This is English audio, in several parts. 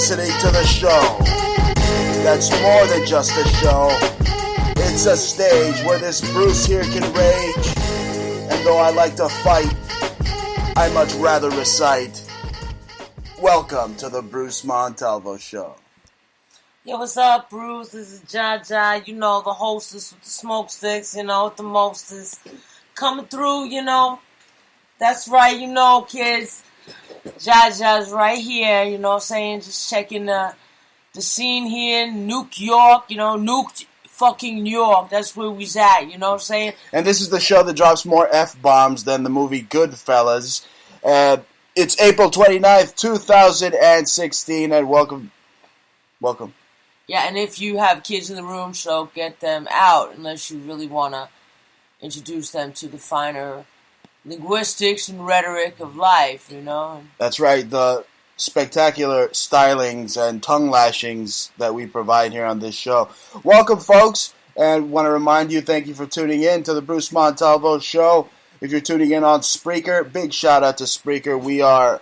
listening to the show that's more than just a show. It's a stage where this Bruce here can rage, and though I like to fight, I much rather recite. Welcome to the Bruce Montalvo Show. Yo, what's up, Bruce? This is Jaja, you know, the hostess with the smoke sticks, you know, with the mostest. Coming through, you know. That's right, you know, kids. Jaja's right here, you know what I'm saying? Just checking the scene here, Nuke York, you know, Nuke fucking New York. That's where we's at, you know what I'm saying? And this is the show that drops more F-bombs than the movie Goodfellas. It's April 29th, 2016, and welcome. Yeah, and if you have kids in the room, so get them out, unless you really want to introduce them to the finer linguistics and rhetoric of life, you know? That's right, the spectacular stylings and tongue lashings that we provide here on this show. Welcome, folks, and want to remind you, thank you for tuning in to the Bruce Montalvo Show. If you're tuning in on Spreaker, big shout out to Spreaker. We are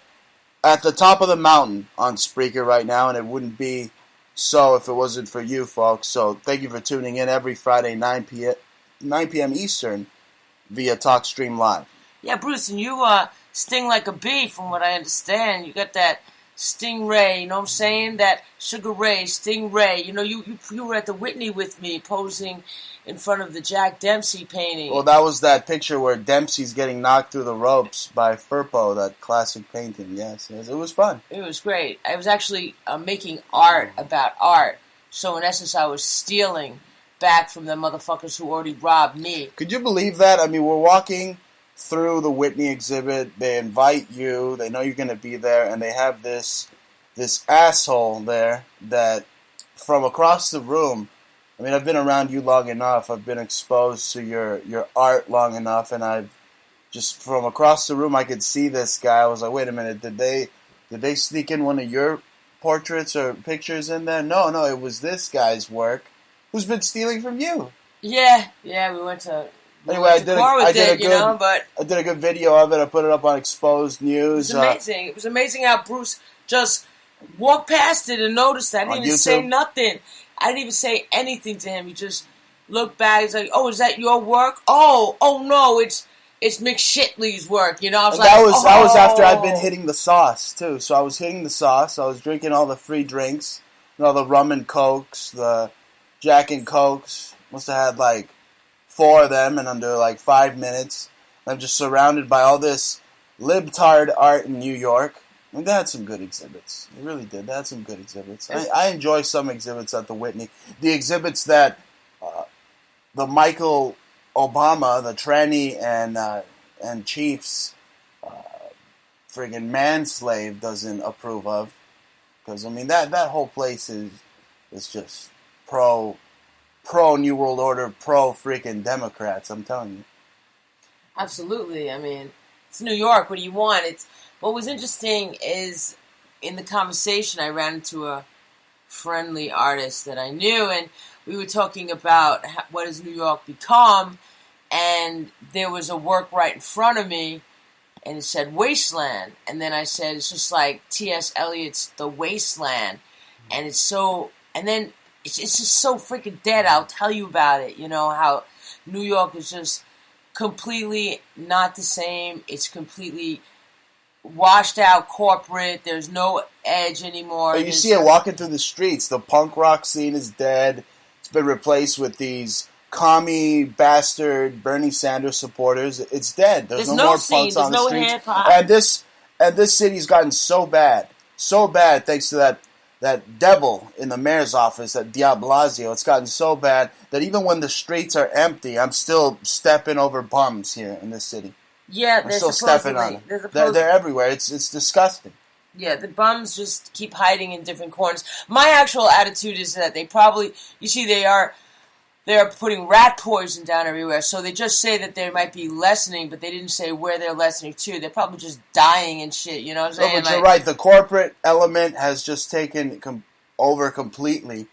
at the top of the mountain on Spreaker right now, and it wouldn't be so if it wasn't for you, folks. So thank you for tuning in every Friday, 9 p.m. Eastern, via TalkStream Live. Yeah, Bruce, and you sting like a bee, from what I understand. You got that stingray, you know what I'm saying? That Sugar Ray, Stingray. You know, you were at the Whitney with me, posing in front of the Jack Dempsey painting. Well, that was that picture where Dempsey's getting knocked through the ropes by Firpo, that classic painting. Yes, it was fun. It was great. I was actually making art about art. So, in essence, I was stealing back from the motherfuckers who already robbed me. Could you believe that? I mean, we're walking through the Whitney exhibit. They invite you. They know you're going to be there, and they have this asshole there that from across the room. I mean, I've been around you long enough. I've been exposed to your art long enough, and I've just from across the room I could see this guy. I was like, wait a minute, did they sneak in one of your portraits or pictures in there? No, it was this guy's work. Who's been stealing from you? Yeah, we went to. Anyway, I did a good video of it. I put it up on Exposed News. It was amazing. It was amazing how Bruce just walked past it and noticed that. I didn't even say nothing. I didn't even say anything to him. He just looked back. He's like, "Oh, is that your work? Oh no, it's McShitley's work." You know, I was that was after I'd been hitting the sauce too. So I was hitting the sauce. I was drinking all the free drinks, the rum and cokes, the Jack and Cokes. Must have had like 4 of them in under like 5 minutes. I'm just surrounded by all this libtard art in New York. I mean, they had some good exhibits. They really did. They had some good exhibits. I enjoy some exhibits at the Whitney. The exhibits that the Michael Obama, the tranny and Chiefs friggin' manslave doesn't approve of. Because, I mean, that whole place is just pro New World Order, pro freaking Democrats, I'm telling you. Absolutely. I mean, it's New York. What do you want? What was interesting is in the conversation I ran into a friendly artist that I knew, and we were talking about what has New York become, and there was a work right in front of me, and it said Wasteland, and then I said, it's just like T.S. Eliot's The Wasteland, and it's so, and then it's just so freaking dead. I'll tell you about it, you know, how New York is just completely not the same. It's completely washed out corporate. There's no edge anymore. You see it walking through the streets. The punk rock scene is dead. It's been replaced with these commie bastard Bernie Sanders supporters. It's dead. There's no more scene. punks on the streets. Hip-hop. And this city's gotten so bad thanks to that devil in the mayor's office, that de Blasio. It's gotten so bad that even when the streets are empty, I'm still stepping over bums here in this city. Yeah, I'm still stepping on them. They're everywhere. It's disgusting. Yeah, the bums just keep hiding in different corners. My actual attitude is that they probably, you see, they are putting rat poison down everywhere. So they just say that they might be lessening, but they didn't say where they're lessening to. They're probably just dying and shit. You know what I'm saying? No, but you're right. The corporate element has just taken over completely,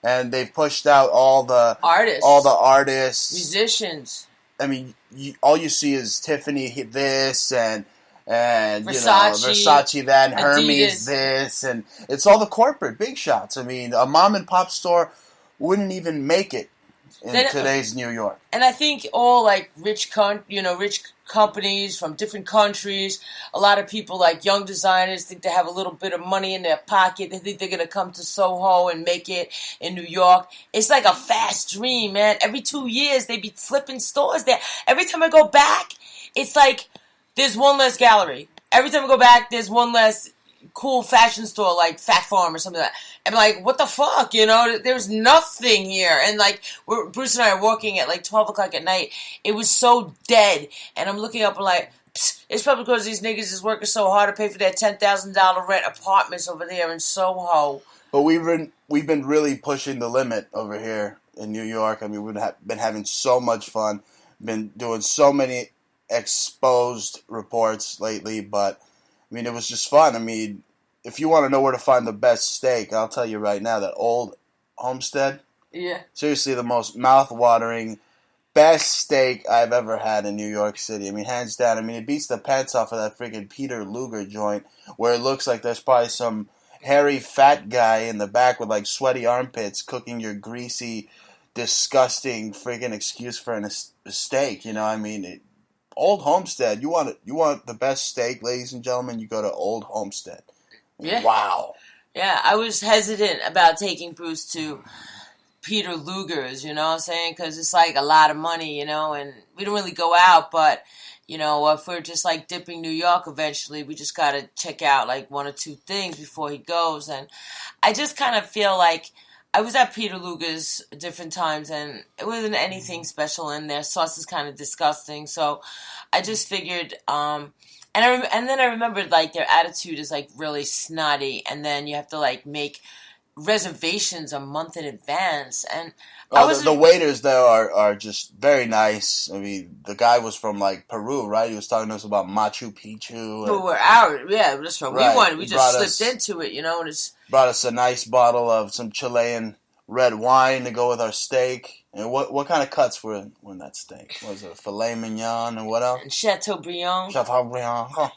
and they've pushed out all the artists, musicians. I mean, all you see is Tiffany this and and Versace, Versace that, and Adidas. Hermes this, and it's all the corporate big shots. I mean, a mom and pop store wouldn't even make it in today's New York. And I think all like rich companies from different countries, a lot of people like young designers think they have a little bit of money in their pocket. They think they're gonna come to Soho and make it in New York. It's like a fast dream, man. Every 2 years they be flipping stores there. Every time I go back, it's like there's one less gallery. Every time I go back, there's one less cool fashion store like Fat Farm or something like that. I'm like, what the fuck, There's nothing here. And like, Bruce and I are walking at like 12 o'clock at night. It was so dead. And I'm looking up and like, it's probably because these niggas is working so hard to pay for their $10,000 rent apartments over there in Soho. But we've been really pushing the limit over here in New York. I mean, we've been having so much fun. Been doing so many exposed reports lately, but I mean, it was just fun. I mean, if you want to know where to find the best steak, I'll tell you right now that Old Homestead. Yeah. Seriously, the most mouth-watering, best steak I've ever had in New York City. I mean, hands down. I mean, it beats the pants off of that freaking Peter Luger joint, where it looks like there's probably some hairy fat guy in the back with like sweaty armpits cooking your greasy, disgusting freaking excuse for a steak. I mean, Old Homestead. You want the best steak, ladies and gentlemen, you go to Old Homestead. Yeah. Wow. Yeah, I was hesitant about taking Bruce to Peter Luger's, you know what I'm saying? Because it's like a lot of money, and we don't really go out, but, if we're just like dipping New York eventually, we just got to check out like one or two things before he goes. And I just kind of feel like I was at Peter Luger's different times, and it wasn't anything special in there. Sauce is kind of disgusting, so I just figured. And then I remembered like their attitude is like really snotty, and then you have to like make reservations a month in advance. And the waiters there are just very nice. I mean, the guy was from like Peru, right? He was talking to us about Machu Picchu. But we're out, yeah. That's what we wanted. We just slipped into it, And it's brought us a nice bottle of some Chilean red wine to go with our steak. And what kind of cuts were in that steak? Was it filet mignon and what else? And Chateaubriand. Chateaubriand. Huh.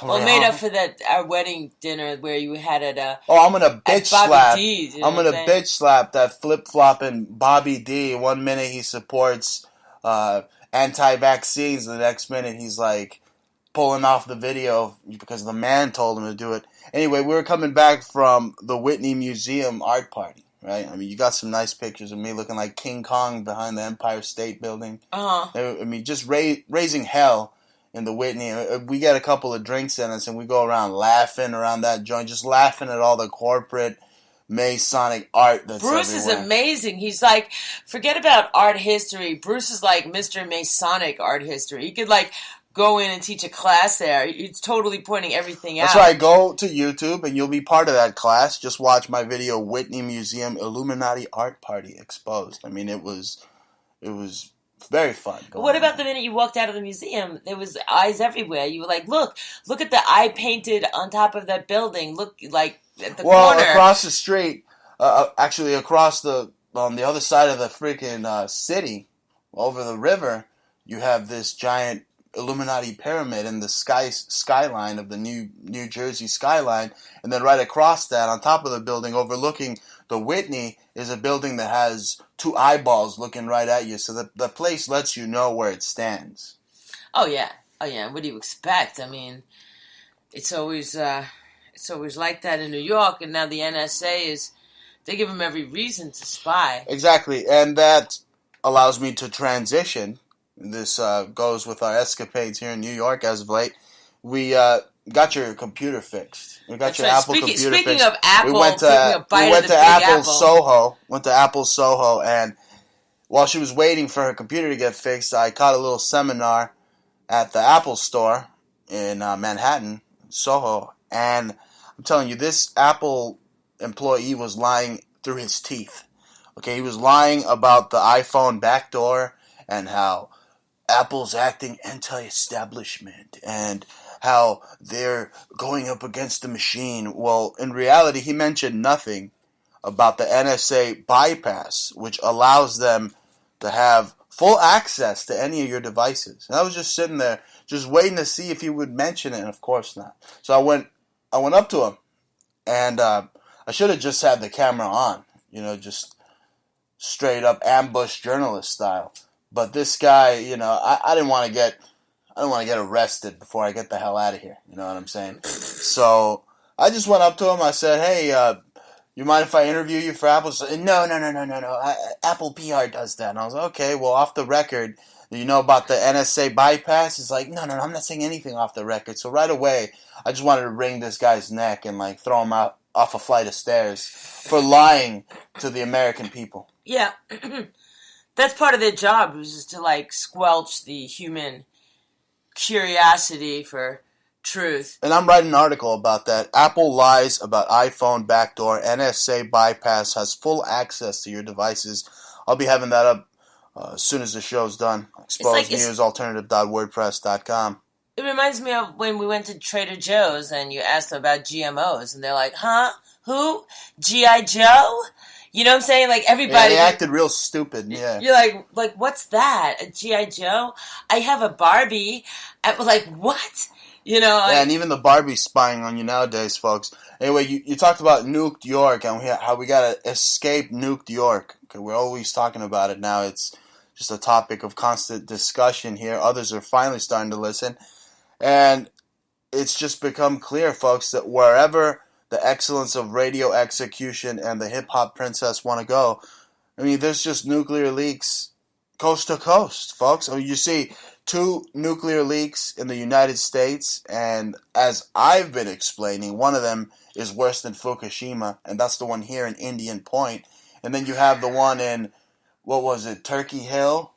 Well, made up for our wedding dinner where you had it. I'm gonna bitch slap. D's, I'm gonna bitch slap that flip flopping Bobby D. 1 minute he supports anti-vaccines, the next minute he's like pulling off the video because the man told him to do it. Anyway, we were coming back from the Whitney Museum art party, right? I mean, you got some nice pictures of me looking like King Kong behind the Empire State Building. I mean, just raising hell in the Whitney. We get a couple of drinks in us, and we go around laughing around that joint, just laughing at all the corporate Masonic art that's Bruce everywhere. is amazing. He's like, forget about art history. Bruce is like Mr. Masonic art history. He could like go in and teach a class there. He's totally pointing everything out. That's right. Go to YouTube and you'll be part of that class. Just watch my video, Whitney Museum Illuminati Art Party Exposed. I mean, it was very fun. What about the minute you walked out of the museum? There was eyes everywhere. You were like, look at the eye painted on top of that building. Look, like, at the corner. Well, across the street, actually on the other side of the freaking city, over the river, you have this giant Illuminati pyramid in the skyline of the New Jersey skyline. And then right across that, on top of the building, overlooking the Whitney, is a building that has two eyeballs looking right at you. So the place lets you know where it stands. Oh yeah. What do you expect? I mean, it's always like that in New York, and now the NSA they give them every reason to spy. Exactly, and that allows me to transition. This goes with our escapades here in New York as of late. We got your computer fixed. We got your Apple computer fixed. Speaking of Apple, we went to Apple Soho, and while she was waiting for her computer to get fixed, I caught a little seminar at the Apple store in Manhattan, Soho, and I'm telling you, this Apple employee was lying through his teeth. Okay, he was lying about the iPhone backdoor and how Apple's acting anti-establishment and how they're going up against the machine. Well, in reality, he mentioned nothing about the NSA bypass, which allows them to have full access to any of your devices. And I was just sitting there just waiting to see if he would mention it, and of course not. So I went up to him, and I should have just had the camera on, just straight up ambush journalist style. But this guy, I didn't want to get arrested before I get the hell out of here. You know what I'm saying? So I just went up to him. I said, "Hey, you mind if I interview you for Apple?" So, no. Apple PR does that. And I was like, okay, well, off the record, you know about the NSA bypass? He's like, no, I'm not saying anything off the record. So right away, I just wanted to wring this guy's neck and throw him out off a flight of stairs for lying to the American people. Yeah. That's part of their job, was just to squelch the human curiosity for truth. And I'm writing an article about that. Apple lies about iPhone backdoor. NSA bypass has full access to your devices. I'll be having that up as soon as the show's done. Exposed News, alternative.wordpress.com. It reminds me of when we went to Trader Joe's and you asked them about GMOs, and they're like, huh? Who? G.I. Joe? You know what I'm saying? Everybody... Yeah, they acted real stupid, yeah. You're like, what's that? A G.I. Joe? I have a Barbie. I was like, what? Yeah, and even the Barbie's spying on you nowadays, folks. Anyway, you talked about nuked York and how we gotta escape nuked York. Okay, we're always talking about it now. It's just a topic of constant discussion here. Others are finally starting to listen. And it's just become clear, folks, that wherever the excellence of radio execution and the hip-hop princess want to go, there's just nuclear leaks coast to coast, folks. You see 2 nuclear leaks in the United States, and as I've been explaining, one of them is worse than Fukushima, and that's the one here in Indian Point. And then you have the one in, what was it, Turkey Hill?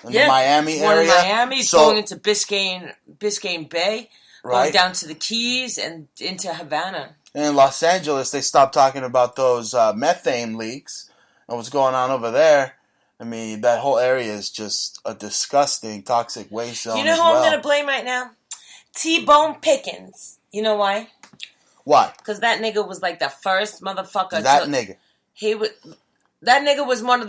In the Miami area. One in Miami, going into Biscayne Bay, going down to the Keys and into Havana. And in Los Angeles, they stopped talking about those methane leaks and what's going on over there. That whole area is just a disgusting toxic waste zone. You know who I'm going to blame right now? T-Bone Pickens. You know why? Why? Because that nigga was the first motherfucker. That nigga was one of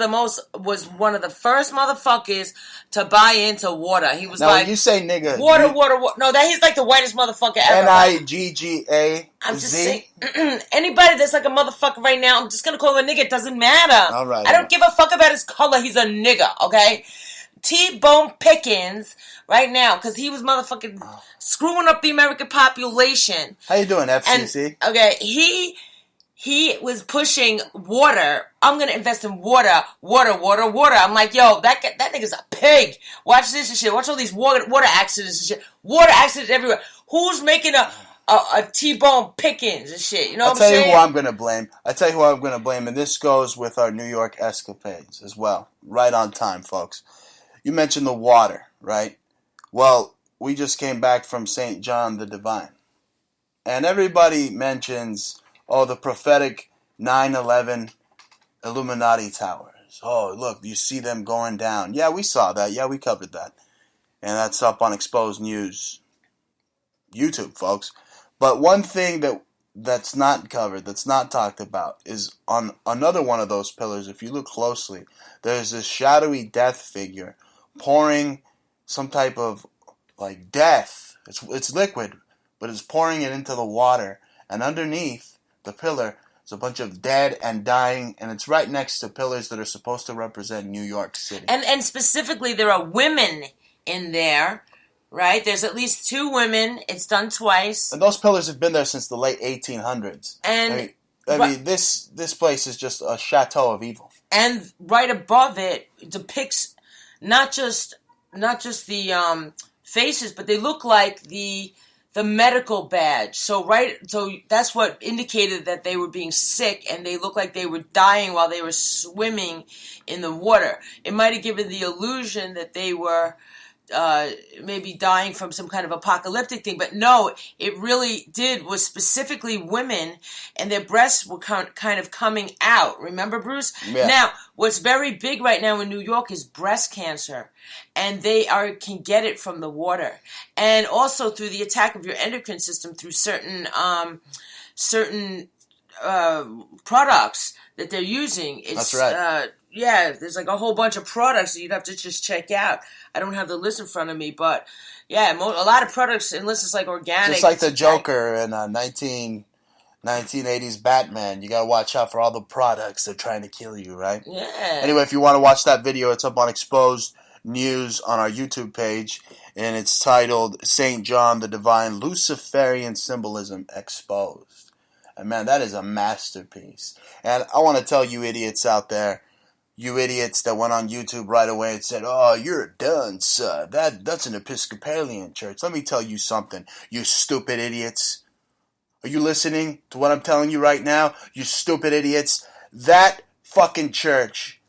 the first motherfuckers to buy into water. He was when you say nigga, water. No, he's the whitest motherfucker ever. Nigga. I'm just saying, anybody that's a motherfucker right now, I'm just gonna call him a nigga. It doesn't matter. All right. I don't give a fuck about his color. He's a nigga, okay? T-Bone Pickens right now, because he was motherfucking screwing up the American population. How you doing, FCC? And, okay, he was pushing water. I'm going to invest in water. I'm like, yo, that nigga's a pig. Watch this and shit. Watch all these water accidents and shit. Water accidents everywhere. Who's making a T-Bone Pickens and shit? You know what I'm saying? I'll tell you who I'm going to blame. And this goes with our New York escapades as well. Right on time, folks. You mentioned the water, right? Well, we just came back from St. John the Divine. And everybody mentions... the prophetic 9/11 Illuminati towers. Oh, look, you see them going down. Yeah, we saw that. Yeah, we covered that. And that's up on Exposed News YouTube, folks. But one thing that's not covered, that's not talked about, is on another one of those pillars, if you look closely, there's this shadowy death figure pouring some type of, death. It's liquid, but it's pouring it into the water. And underneath the pillar is a bunch of dead and dying, and it's right next to pillars that are supposed to represent New York City. And specifically, there are women in there, right? There's at least 2 women. It's done twice. And those pillars have been there since the late 1800s. And this place is just a chateau of evil. And right above it depicts not just the faces, but they look like the medical badge. So that's what indicated that they were being sick, and they looked like they were dying while they were swimming in the water. It might have given the illusion that they were maybe dying from some kind of apocalyptic thing, but no, it really was specifically women, and their breasts were kind of coming out. Remember, Bruce? Yeah. Now, what's very big right now in New York is breast cancer, and they can get it from the water, and also through the attack of your endocrine system through certain products that they're using. That's right. there's like a whole bunch of products that you'd have to just check out. I don't have the list in front of me, but yeah, a lot of products, unless it's like organic. Just like the Joker in 1980s Batman. You gotta watch out for all the products they're trying to kill you, right? Yeah. Anyway, if you want to watch that video, it's up on Exposed News on our YouTube page, and it's titled St. John the Divine Luciferian Symbolism Exposed. And man, that is a masterpiece. And I want to tell you idiots out there, you idiots that went on YouTube right away and said, "Oh, you're a dunce. That's an Episcopalian church." Let me tell you something, you stupid idiots. Are you listening to what I'm telling you right now? You stupid idiots. That fucking church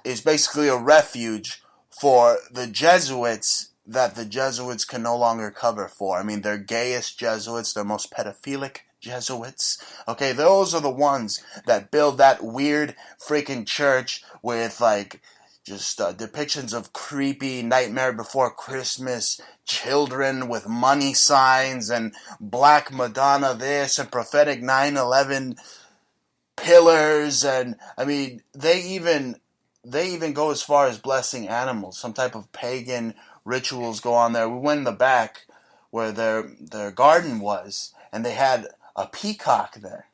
is basically a refuge for the Jesuits that the Jesuits can no longer cover for. I mean, their gayest Jesuits, their most pedophilic Jesuits. Okay, those are the ones that build that weird freaking church with like just depictions of creepy Nightmare Before Christmas children with money signs and Black Madonna this and prophetic 9/11 pillars, and I mean they even go as far as blessing animals. Some type of pagan rituals go on there. We went in the back where their garden was, and they had a peacock there.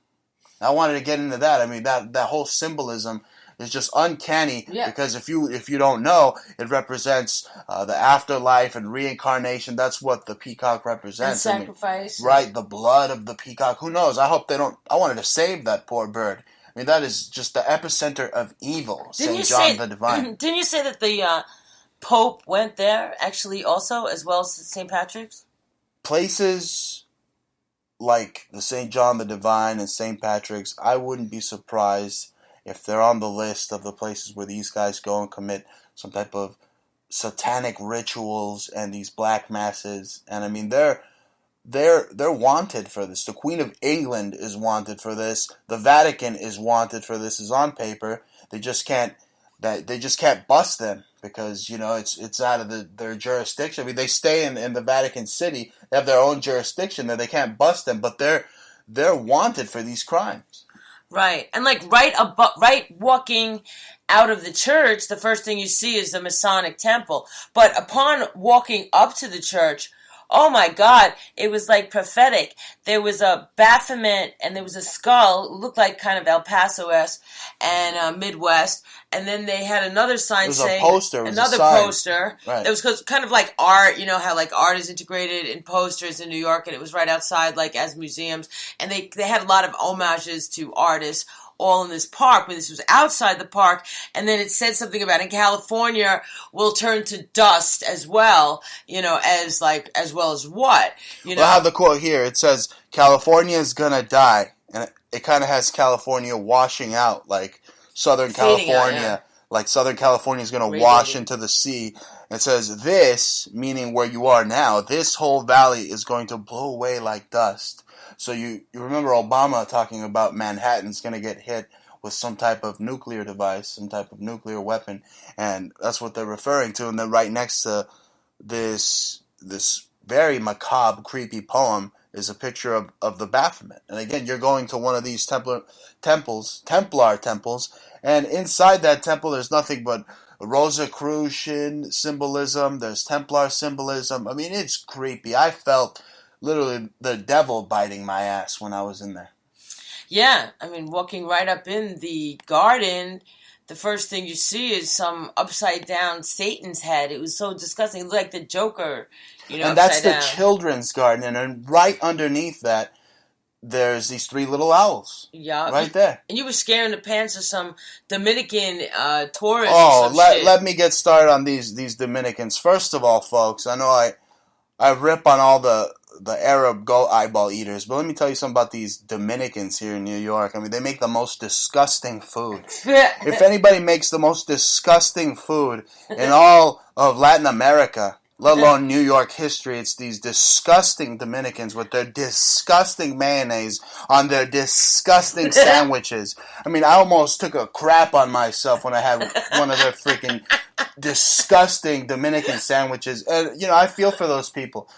I wanted to get into that. I mean that whole symbolism is just uncanny, because if you don't know, it represents the afterlife and reincarnation. That's what the peacock represents. And sacrifice. I mean, right, the blood of the peacock. Who knows? I hope they don't. I wanted to save that poor bird. I mean, that is just the epicenter of evil, St. John the Divine. Didn't you say that the Pope went there, actually, also, as well as St. Patrick's? Places like the St. John the Divine and St. Patrick's, I wouldn't be surprised if they're on the list of the places where these guys go and commit some type of satanic rituals and these black masses. And I mean, they're wanted for this. The Queen of England is wanted for this. The Vatican is wanted for this. Is on paper. They just can't bust them because it's out of their jurisdiction. I mean, they stay in the Vatican City. They have their own jurisdiction there. They can't bust them, but they're wanted for these crimes. Right, and like right walking out of the church, the first thing you see is the Masonic temple. But upon walking up to the church, oh my God, it was like prophetic. There was a Baphomet and there was a skull. It looked like kind of El Paso-esque and Midwest. And then they had another sign saying... It was a poster. Another poster. Right. It was kind of like art, you know, how like art is integrated in posters in New York, and it was right outside like as museums. And they had a lot of homages to artists all in this park, but this was outside the park, and then it said something about in California will turn to dust as well, as well as what, Well, I have the quote here. It says, "California is gonna die," and it kind of has California washing out, like Southern California, like Southern California is gonna wash into the sea. And it says, "This," meaning where you are now, "this whole valley is going to blow away like dust." So you remember Obama talking about Manhattan's going to get hit with some type of nuclear device, some type of nuclear weapon, and that's what they're referring to. And then right next to this very macabre, creepy poem is a picture of the Baphomet. And again, you're going to one of these Templar temples, and inside that temple there's nothing but Rosicrucian symbolism, there's Templar symbolism. I mean, it's creepy. I felt literally the devil biting my ass when I was in there. Yeah, I mean, walking right up in the garden, the first thing you see is some upside down Satan's head. It was so disgusting. It looked like the Joker, And that's the children's garden, and then right underneath that, there's these three little owls. Yeah. Right there. And you were scaring the pants of some Dominican tourists. Oh, let me get started on these Dominicans. First of all, folks, I know I rip on all the Arab goat eyeball eaters, but let me tell you something about these Dominicans here in New York. I mean, they make the most disgusting food. If anybody makes the most disgusting food in all of Latin America, let alone New York history, it's these disgusting Dominicans with their disgusting mayonnaise on their disgusting sandwiches. I mean, I almost took a crap on myself when I had one of their freaking disgusting Dominican sandwiches. And, I feel for those people.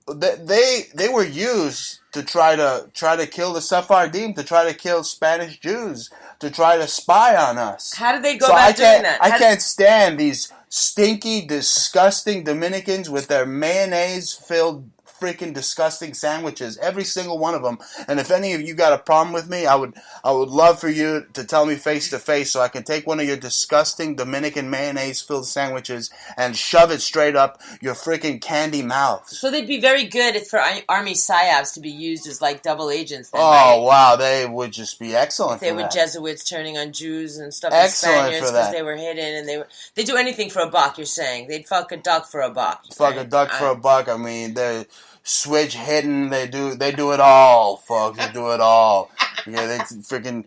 they were used to try to kill the Sephardim, to try to kill Spanish Jews, to try to spy on us. How did they go about doing that? I can't stand these stinky, disgusting Dominicans with their mayonnaise-filled freaking disgusting sandwiches, every single one of them. And if any of you got a problem with me, I would love for you to tell me face to face so I can take one of your disgusting Dominican mayonnaise-filled sandwiches and shove it straight up your freaking candy mouth. So they'd be very good for army psyops to be used as like double agents. Then, oh right? Wow, they would just be excellent. They were Jesuits turning on Jews and stuff. Excellent for that. Because they were hidden and they do anything for a buck. You're saying they'd fuck a duck for a buck. Fuck a duck for a buck. I mean, they're switch hitting, they do it all, folks. They do it all. Yeah, they freaking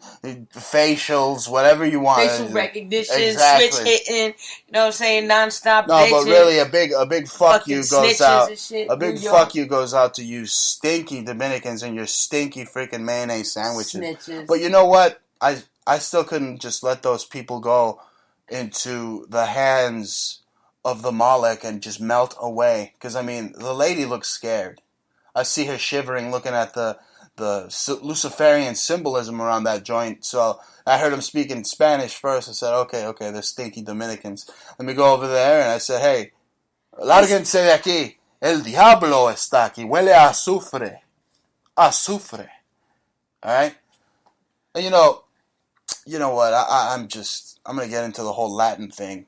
facials, whatever you want. Facial recognition, exactly. Switch hitting, you know what I'm saying, nonstop. No, but really, a big fuck you goes out. A big fuck you goes out to you stinky Dominicans and your stinky freaking mayonnaise sandwiches. Snitches. But you know what? I still couldn't just let those people go into the hands of the Molech and just melt away. Because, I mean, the lady looks scared. I see her shivering looking at the Luciferian symbolism around that joint. So I heard him speak in Spanish first. I said, okay, they're stinky Dominicans. Let me go over there. And I said, hey, lárguense de aquí. El diablo está aquí. Huele a azufre. Azufre. Alright? And you know what? I'm going to get into the whole Latin thing.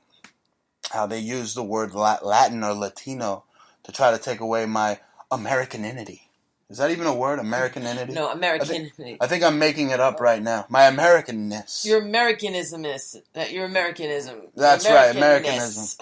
How they use the word Latin or Latino to try to take away my Americanity. Is that even a word, Americanity? No, Americanity. I think I'm making it up right now. My Americanness. Your Americanism is your Americanism. That's right, Americanism.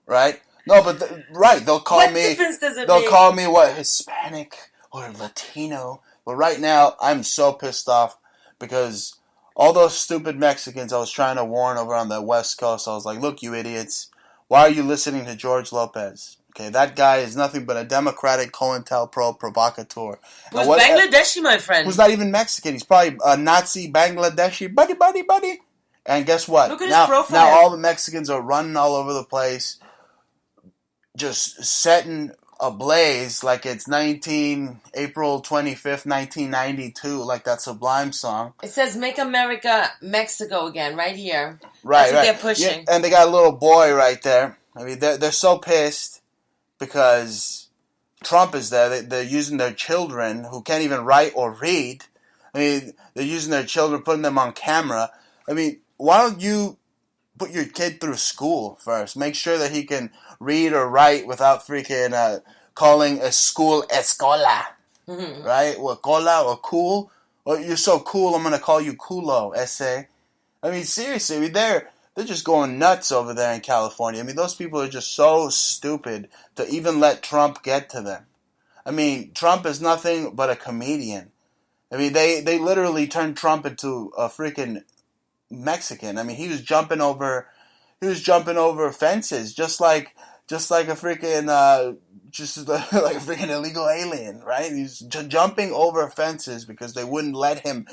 Right? No, but right, they'll call me. What difference does it They'll make? call me what, Hispanic or Latino. But right now, I'm so pissed off because all those stupid Mexicans I was trying to warn over on the West Coast, I was like, look, you idiots, why are you listening to George Lopez? Okay, that guy is nothing but a Democratic COINTELPRO provocateur. Who's Bangladeshi, my friend? Who's not even Mexican. He's probably a Nazi Bangladeshi. Buddy. And guess what? Look at his profile. Now all the Mexicans are running all over the place, just setting ablaze like it's April 25th, 1992, like that Sublime song. It says "Make America Mexico Again" right here. Right, That's what they're pushing. Yeah, and they got a little boy right there. I mean, they're so pissed because Trump is there. They're using their children who can't even write or read. I mean, they're using their children, putting them on camera. I mean, why don't you put your kid through school first? Make sure that he can read or write without freaking calling a school escola, right? Or cola or cool. Well, you're so cool, I'm going to call you culo, ese. I mean, seriously, I mean, they're just going nuts over there in California. I mean, those people are just so stupid to even let Trump get to them. I mean, Trump is nothing but a comedian. I mean, they literally turned Trump into a freaking Mexican. I mean, he was jumping over fences just like a freaking just like a freaking illegal alien, right? He's jumping over fences because they wouldn't let him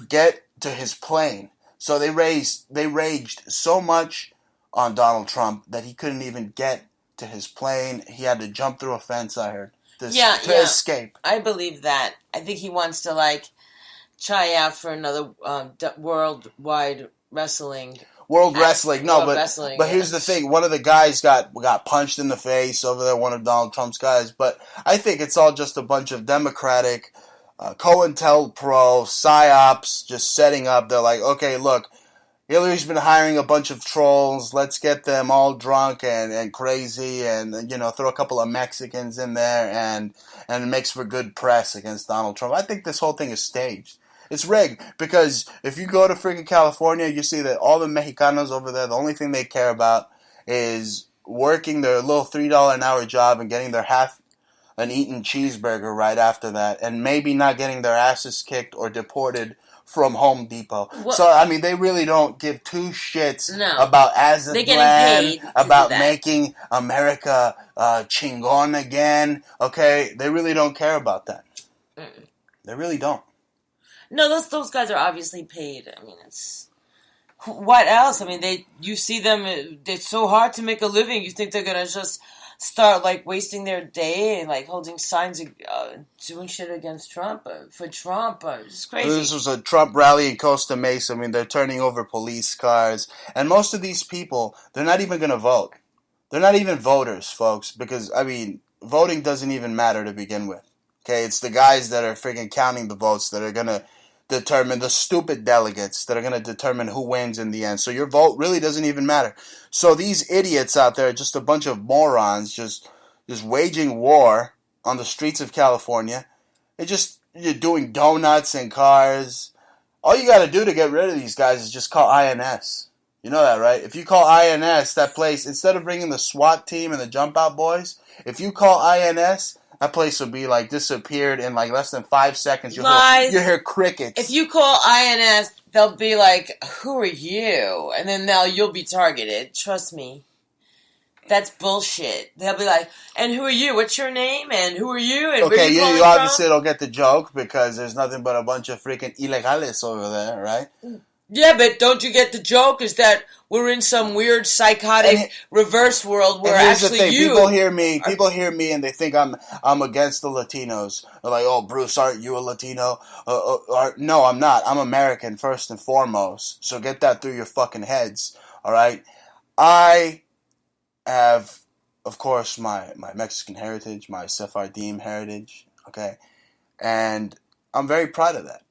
get to his plane. So they raged so much on Donald Trump that he couldn't even get to his plane. He had to jump through a fence, I heard, to escape. I believe that. I think he wants to try out for another worldwide wrestling. Wrestling, but here's the thing. One of the guys got punched in the face over there, one of Donald Trump's guys. But I think it's all just a bunch of Democratic COINTELPRO, PSYOPs just setting up. They're like, okay, look, Hillary's been hiring a bunch of trolls. Let's get them all drunk and crazy and, throw a couple of Mexicans in there and it makes for good press against Donald Trump. I think this whole thing is staged. It's rigged because if you go to freaking California, you see that all the Mexicanos over there, the only thing they care about is working their little $3 an hour job and getting their half an eaten cheeseburger right after that, and maybe not getting their asses kicked or deported from Home Depot. What? So, I mean, they really don't give two shits about Azatlan, about making America chingon again, okay? They really don't care about that. They really don't. No, those guys are obviously paid. I mean, it's... What else? I mean, you see them, it's so hard to make a living. You think they're going to just start like wasting their day and like holding signs, doing shit against Trump for Trump. It's crazy. This was a Trump rally in Costa Mesa. I mean, they're turning over police cars, and most of these people, they're not even going to vote. They're not even voters, folks, because I mean, voting doesn't even matter to begin with. Okay, it's the guys that are freaking counting the votes that are going to determine, the stupid delegates that are going to determine who wins in the end. So your vote really doesn't even matter. So these idiots out there, just a bunch of morons, just waging war on the streets of California. You're doing donuts and cars. All you got to do to get rid of these guys is just call INS. You know that, right? If you call INS, that place, instead of bringing the SWAT team and the jump out boys, if you call INS, that place will be like disappeared in like less than 5 seconds. You hear crickets. If you call INS, they'll be like, "Who are you?" And then you'll be targeted. Trust me. That's bullshit. They'll be like, "And who are you? What's your name? And who are you? And where are you calling you obviously from?" don't get the joke because there's nothing but a bunch of freaking ilegales over there, right? Yeah, but don't you get the joke? Is that we're in some weird psychotic reverse world where actually people hear me and they think I'm against the Latinos. They're like, "Oh, Bruce, aren't you a Latino?" No, I'm not. I'm American first and foremost. So get that through your fucking heads. All right, I have, of course, my Mexican heritage, my Sephardim heritage. Okay, and I'm very proud of that.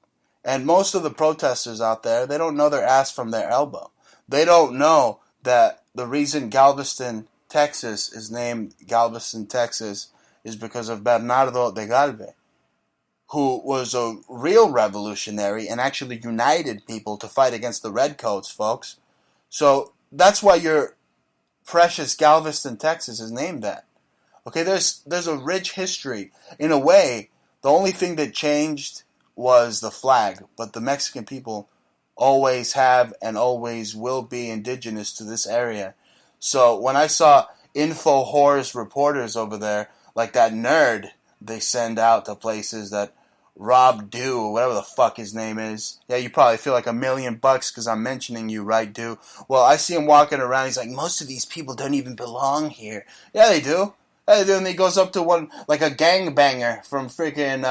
And most of the protesters out there, they don't know their ass from their elbow. They don't know that the reason Galveston, Texas is named Galveston, Texas is because of Bernardo de Galvez, who was a real revolutionary and actually united people to fight against the redcoats, folks. So that's why your precious Galveston, Texas is named that. Okay, there's a rich history. In a way, the only thing that changed was the flag, but the Mexican people always have and always will be indigenous to this area. So when I saw info whores reporters over there, like that nerd they send out to places, that Rob Dew, or whatever the fuck his name is. Yeah, you probably feel like $1 million because I'm mentioning you, right, Dew? Well, I see him walking around, he's like, most of these people don't even belong here. Yeah, they do. And then he goes up to one, like a gangbanger from freaking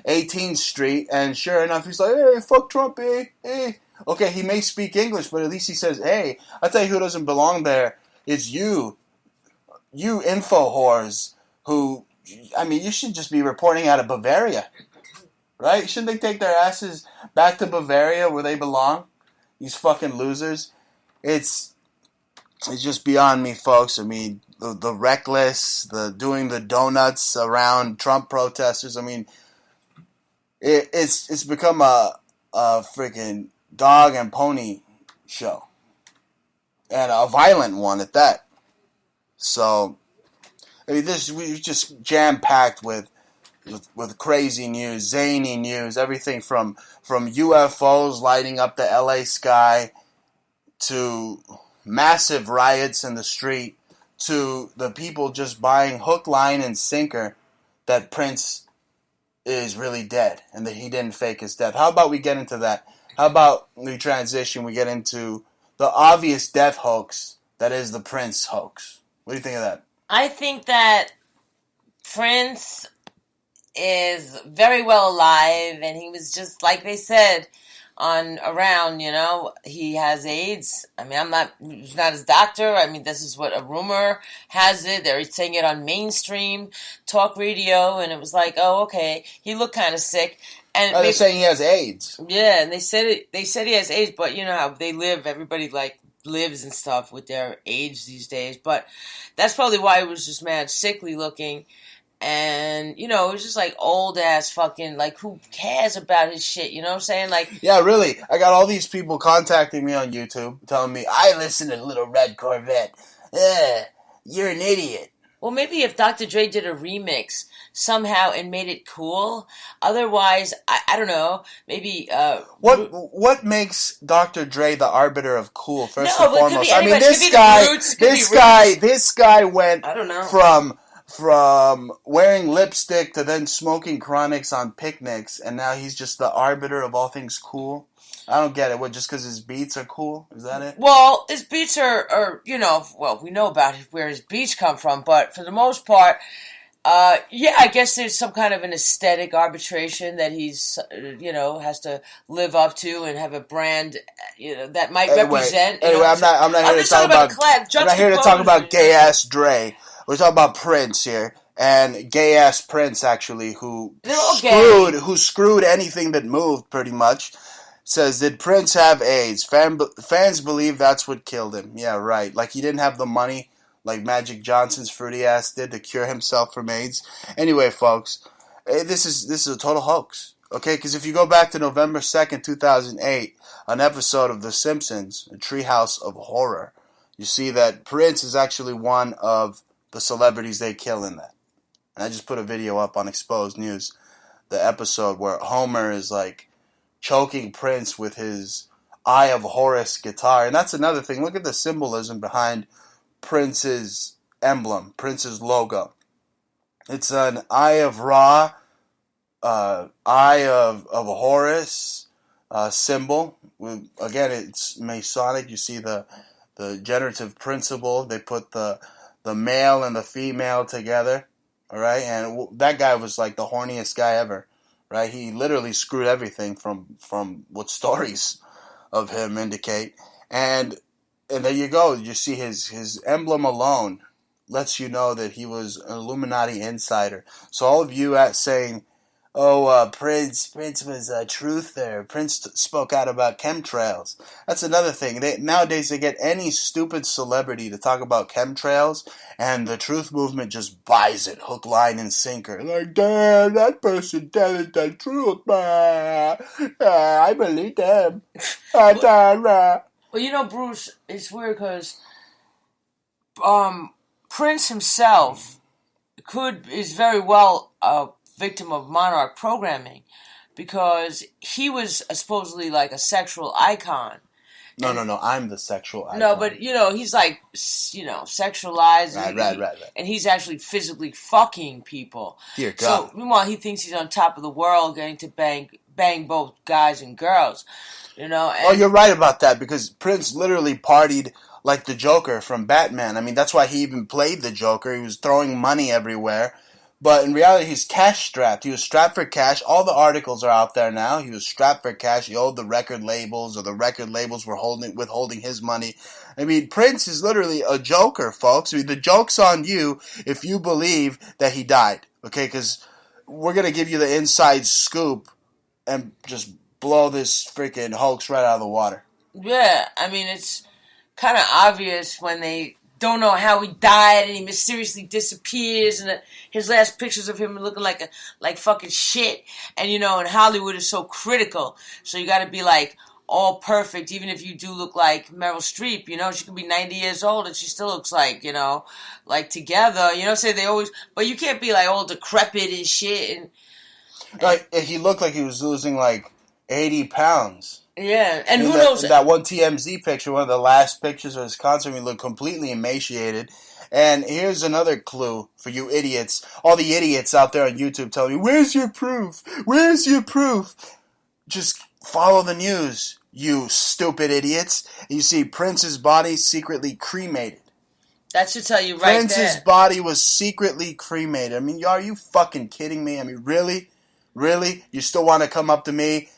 18th Street, and sure enough, he's like, "Hey, fuck Trump, hey." Okay, he may speak English, but at least he says, "Hey." I'll tell you who doesn't belong there. It's you info whores, who, I mean, you should just be reporting out of Bavaria, right? Shouldn't they take their asses back to Bavaria where they belong? These fucking losers. It's just beyond me, folks. I mean, the reckless, the doing the donuts around Trump protesters. I mean, it's become a freaking dog and pony show, and a violent one at that. So, I mean, we're just jam packed with crazy news, zany news, everything from UFOs lighting up the LA sky to massive riots in the street, to the people just buying hook, line, and sinker that Prince is really dead and that he didn't fake his death. How about we get into that? How about we transition, we get into the obvious death hoax that is the Prince hoax? What do you think of that? I think that Prince is very well alive, and he was just, like they said, around, he has AIDS. I mean, he's not his doctor. I mean, this is what a rumor has it. They're saying it on mainstream talk radio, and it was like, oh, okay, he looked kind of sick. And they're saying he has AIDS. Yeah, and they said he has AIDS, but you know how they live. Everybody lives and stuff with their age these days. But that's probably why he was just mad sickly looking. And, it was just like old ass fucking, like, who cares about his shit? You know what I'm saying? Like, yeah, really. I got all these people contacting me on YouTube telling me, I listen to Little Red Corvette. You're an idiot. Well, maybe if Dr. Dre did a remix somehow and made it cool. Otherwise, I don't know. Maybe what makes Dr. Dre the arbiter of cool? First and foremost, I mean, this guy went, I don't know, from wearing lipstick to then smoking chronics on picnics, and now he's just the arbiter of all things cool. I don't get it. What, just because his beats are cool? Is that it? Well, his beats are, well, we know about where his beats come from, but for the most part, yeah, I guess there's some kind of an aesthetic arbitration that he's, has to live up to and have a brand, that might represent. Anyway, I'm not here to talk about. I'm not here to talk about gay ass Dre. We're talking about Prince here, and gay ass Prince actually, who screwed anything that moved pretty much. Says, did Prince have AIDS? Fans believe that's what killed him. Yeah, right. Like he didn't have the money like Magic Johnson's fruity ass did to cure himself from AIDS. Anyway, folks, this is a total hoax. Okay, because if you go back to November 2nd, 2008, an episode of The Simpsons, A Treehouse of Horror, you see that Prince is actually one of the celebrities they kill in that. And I just put a video up on Exposed News, the episode where Homer is like choking Prince with his Eye of Horus guitar. And that's another thing. Look at the symbolism behind Prince's emblem, Prince's logo. It's an Eye of Ra, Eye of Horus symbol. Again, it's Masonic. You see the generative principle. They put the male and the female together. All right, and that guy was like the horniest guy ever. Right, he literally screwed everything from what stories of him indicate, and there you go. You see his emblem alone lets you know that he was an Illuminati insider. So all of you saying, "Oh, Prince was a truther. Prince spoke out about chemtrails." That's another thing. Nowadays they get any stupid celebrity to talk about chemtrails, and the truth movement just buys it, hook, line, and sinker. Like, damn, that person telling the truth, I believe them. Well, Bruce, it's weird because Prince himself is very well a victim of monarch programming because he was supposedly like a sexual icon. No, I'm the sexual icon. No, but, he's like, sexualized. Right. And he's actually physically fucking people. Dear God. So, meanwhile, he thinks he's on top of the world getting to bang both guys and girls. And you're right about that because Prince literally partied like the Joker from Batman. I mean, that's why he even played the Joker. He was throwing money everywhere. But in reality, he's cash-strapped. He was strapped for cash. All the articles are out there now. He was strapped for cash. He owed the record labels, or the record labels were withholding his money. I mean, Prince is literally a joker, folks. I mean, the joke's on you if you believe that he died. Okay, because we're going to give you the inside scoop and just blow this freaking hoax right out of the water. Yeah, I mean, it's kind of obvious when they don't know how he died and he mysteriously disappears and his last pictures of him looking like fucking shit. And, and Hollywood is so critical. So you got to be like all perfect, even if you do look like Meryl Streep, she could be 90 years old and she still looks like, like together, say they always, but you can't be like all decrepit and shit. And like, he looked like he was losing like 80 pounds. Yeah, and who knows? That one TMZ picture, one of the last pictures of his concert, he looked completely emaciated. And here's another clue for you idiots. All the idiots out there on YouTube telling me, where's your proof? Where's your proof? Just follow the news, you stupid idiots. You see Prince's body secretly cremated. That should tell you right there. Prince's body was secretly cremated. I mean, are you fucking kidding me? I mean, really? Really? You still want to come up to me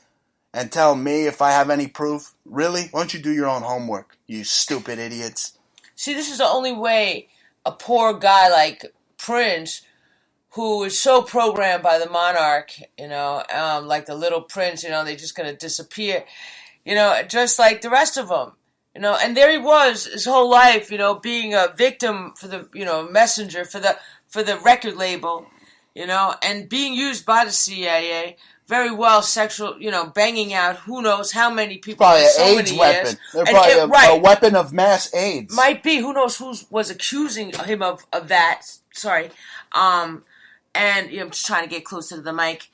and tell me if I have any proof? Really? Why don't you do your own homework, you stupid idiots? See, this is the only way a poor guy like Prince, who is so programmed by the monarch, like the little prince, they're just going to disappear, just like the rest of them, and there he was his whole life, being a victim for the, messenger for the record label, and being used by the CIA. Very well sexual, banging out who knows how many people probably for so an AIDS many weapon. years. They're probably a weapon of mass AIDS. Might be. Who knows who was accusing him of that. Sorry. And I'm just trying to get closer to the mic.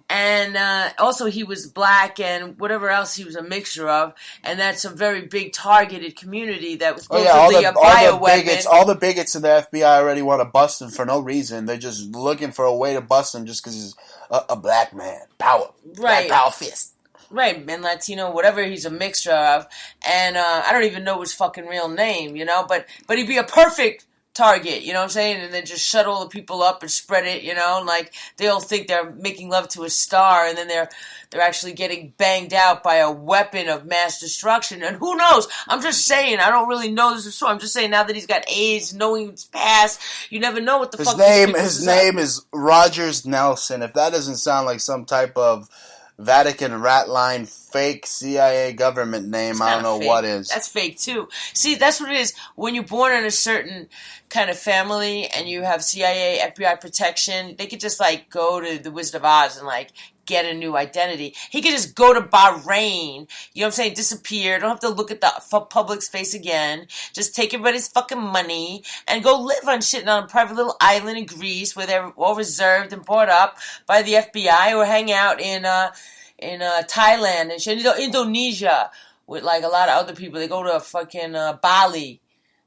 And also he was black and whatever else he was a mixture of. And that's a very big targeted community that was supposedly a bioweapon. All the bigots in the FBI already want to bust him for no reason. They're just looking for a way to bust him just because he's a black man. Power. Right. Power fist. Right, and Latino, whatever he's a mixture of, and I don't even know his fucking real name, but he'd be a perfect target, you know what I'm saying, and then just shut all the people up and spread it, and like they all think they're making love to a star, and then they're actually getting banged out by a weapon of mass destruction, and who knows? I'm just saying, I don't really know this story. I'm just saying now that he's got AIDS, knowing it's past, you never know what the fuck. His name is Rogers Nelson. If that doesn't sound like some type of Vatican ratline fake CIA government name, I don't know what is. That's fake too. See, that's what it is. When you're born in a certain kind of family and you have CIA, FBI protection, they could just like go to the Wizard of Oz and like get a new identity. He could just go to Bahrain, you know what I'm saying, disappear, don't have to look at the public's face again, just take everybody's fucking money and go live on shit on a private little island in Greece where they're all reserved and brought up by the FBI, or hang out in Thailand and shit, Indonesia with like a lot of other people. They go to fucking Bali.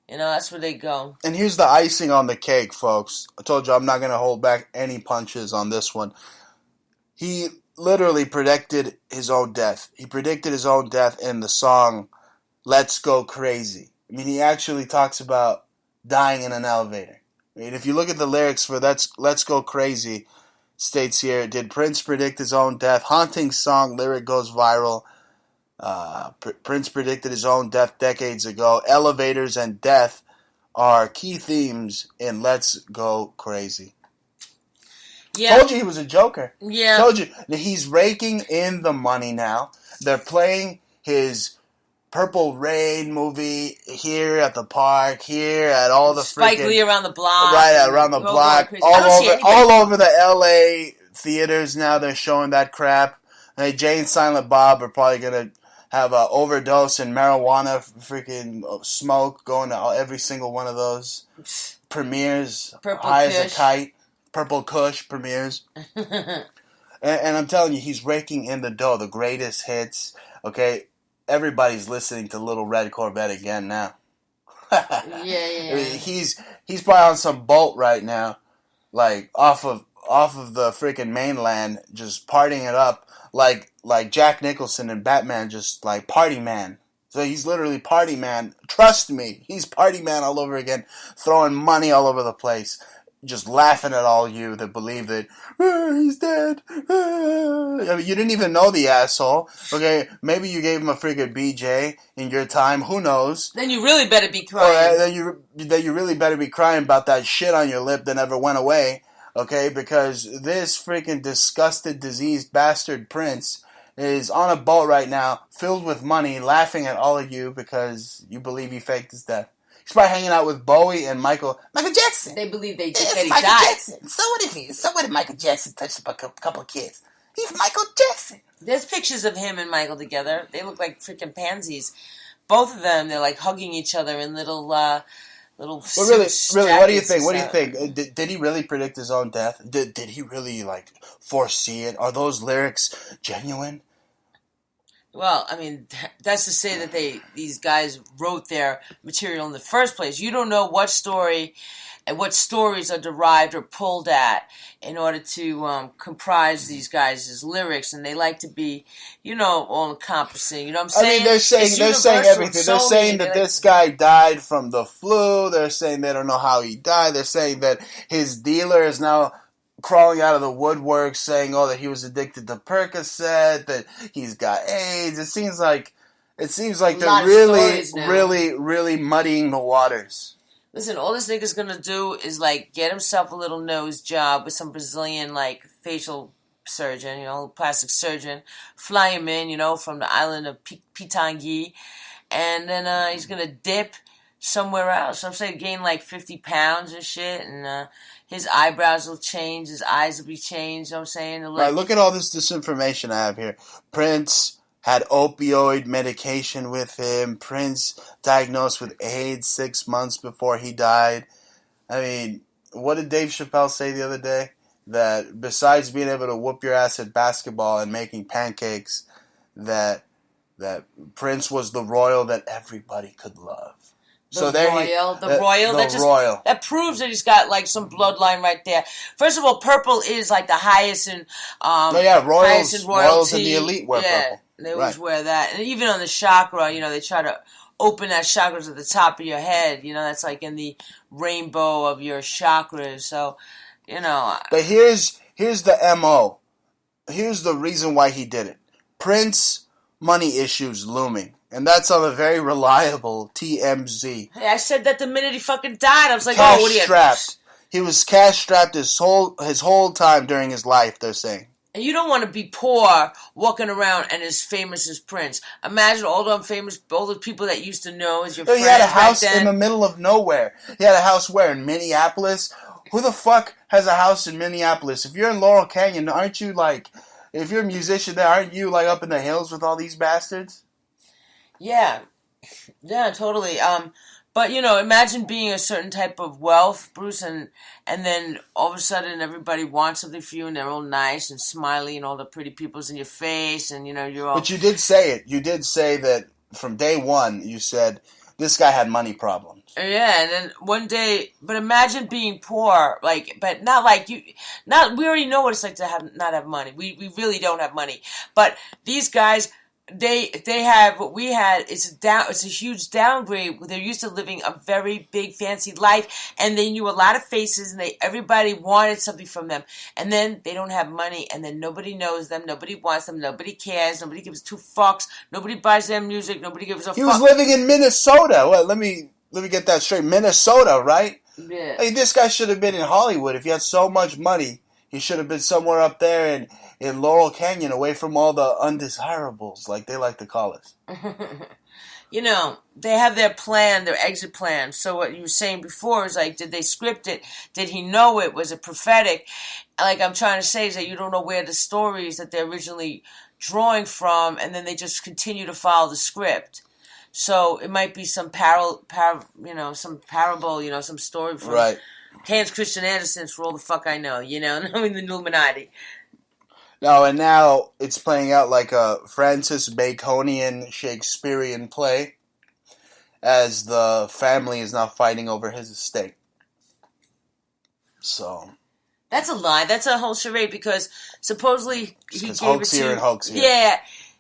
That's where they go. And here's the icing on the cake, folks. I told you I'm not going to hold back any punches on this one. He literally predicted his own death. He predicted his own death in the song Let's Go Crazy. I mean, he actually talks about dying in an elevator. I mean, if you look at the lyrics for Let's Go Crazy, states here, did Prince predict his own death? Haunting song lyric goes viral. Prince predicted his own death decades ago. Elevators and death are key themes in Let's Go Crazy. Yeah. Told you he was a joker. Yeah. Told you. He's raking in the money now. They're playing his Purple Rain movie here at the park, here at all the Spike Lee around the block. Right, around the block. All over the LA theaters now they're showing that crap. Hey, Jay and Silent Bob are probably going to have an overdose in marijuana freaking smoke going to every single one of those premieres. Purple high Kush. As a kite. Purple Kush premieres. and I'm telling you, he's raking in the dough. The greatest hits. Okay, everybody's listening to Little Red Corvette again now. Yeah. I mean, he's probably on some boat right now, like off of the freaking mainland, just partying it up, like Jack Nicholson and Batman, just like Party Man. So he's literally Party Man. Trust me, he's Party Man all over again, throwing money all over the place, just laughing at all you that believe that he's dead. I mean, you didn't even know the asshole. Okay, maybe you gave him a freaking BJ in your time. Who knows? Then you really better be crying. Then you really better be crying about that shit on your lip that never went away. Okay, because this freaking disgusted, diseased bastard Prince is on a boat right now, filled with money, laughing at all of you because you believe he faked his death. He's probably hanging out with Bowie and Michael Jackson. They believe that he Michael died. Jackson. So what if Michael Jackson touched a couple of kids? He's Michael Jackson. There's pictures of him and Michael together. They look like freaking pansies. Both of them, they're like hugging each other in little Well, really, what do you think? What do you think? Did he really predict his own death? Did he really foresee it? Are those lyrics genuine? Well, I mean, that's to say that these guys wrote their material in the first place. You don't know what story and what stories are derived or pulled at in order to comprise these guys' lyrics, and they like to be, all-encompassing. You know what I'm saying? I mean, they're saying everything. They're saying that this guy died from the flu. They're saying they don't know how he died. They're saying that his dealer is now crawling out of the woodwork saying, that he was addicted to Percocet, that he's got AIDS. It seems like they're really muddying the waters. Listen, all this nigga's gonna do is get himself a little nose job with some Brazilian facial surgeon, plastic surgeon, fly him in, from the island of Pitangui, and then he's gonna dip somewhere else. I'm saying gain 50 pounds and shit, and his eyebrows will change, his eyes will be changed, you know what I'm saying? Right, look at all this disinformation I have here. Prince had opioid medication with him. Prince diagnosed with AIDS 6 months before he died. I mean, what did Dave Chappelle say the other day? That besides being able to whoop your ass at basketball and making pancakes, that Prince was the royal that everybody could love. The royal that proves that he's got some bloodline right there. First of all, purple is the highest in royals in the elite wear purple. They always wear that. And even on the chakra, they try to open that chakras at the top of your head. That's like in the rainbow of your chakras. So, But here's the MO. Here's the reason why he did it. Prince, money issues looming. And that's on a very reliable TMZ. Hey, I said that the minute he fucking died. I was like, cash what are you... strapped. He was cash strapped his whole time during his life, they're saying. And you don't want to be poor walking around and as famous as Prince. Imagine all the people that used to know as your friends. He had a house back then. in the middle of nowhere. He had a house where? In Minneapolis? Who the fuck has a house in Minneapolis? If you're in Laurel Canyon, aren't you like, if you're a musician there, aren't you like up in the hills with all these bastards? Yeah, totally. But imagine being a certain type of wealth, Bruce, and then all of a sudden everybody wants something for you, and they're all nice and smiley, and all the pretty people's in your face, and you're all. But you did say it. You did say that from day one. You said this guy had money problems. Yeah, and then one day, but imagine being poor, but not like you. We already know what it's like to not have money. We really don't have money, but these guys. They have what we had. It's a huge downgrade. They're used to living a very big fancy life, and they knew a lot of faces, and everybody wanted something from them. And then they don't have money, and then nobody knows them, nobody wants them, nobody cares, nobody gives two fucks, nobody buys their music, nobody gives a fuck. He was living in Minnesota. Well, let me get that straight. Minnesota, right? Yeah. Hey, this guy should have been in Hollywood. If he had so much money, he should have been somewhere up there in Laurel Canyon, away from all the undesirables, like they like to call us. They have their plan, their exit plan. So what you were saying before is like, did they script it? Did he know it? Was it prophetic? Like I'm trying to say is that you don't know where the stories that they're originally drawing from, and then they just continue to follow the script. So it might be some some parable, some story from Hans Christian Andersen, for all the fuck I know, knowing the Illuminati. No, and now it's playing out like a Francis Baconian Shakespearean play, as the family is now fighting over his estate. So that's a lie. That's a whole charade, because supposedly he gave hoax it to here and hoax here. Yeah,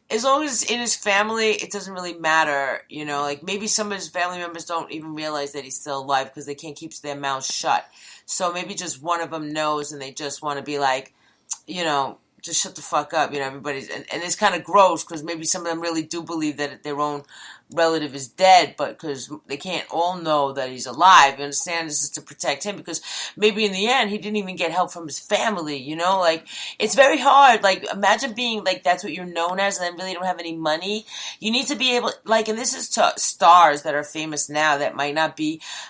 as long as it's in his family, it doesn't really matter. Like maybe some of his family members don't even realize that he's still alive because they can't keep their mouths shut. So maybe just one of them knows, and they just want to be like, just shut the fuck up, everybody's, and it's kind of gross, because maybe some of them really do believe that their own relative is dead, but because they can't all know that he's alive, you understand, this is to protect him, because maybe in the end, he didn't even get help from his family, it's very hard, imagine being, that's what you're known as, and then really don't have any money. You need to be able, and this is to stars that are famous now, that might not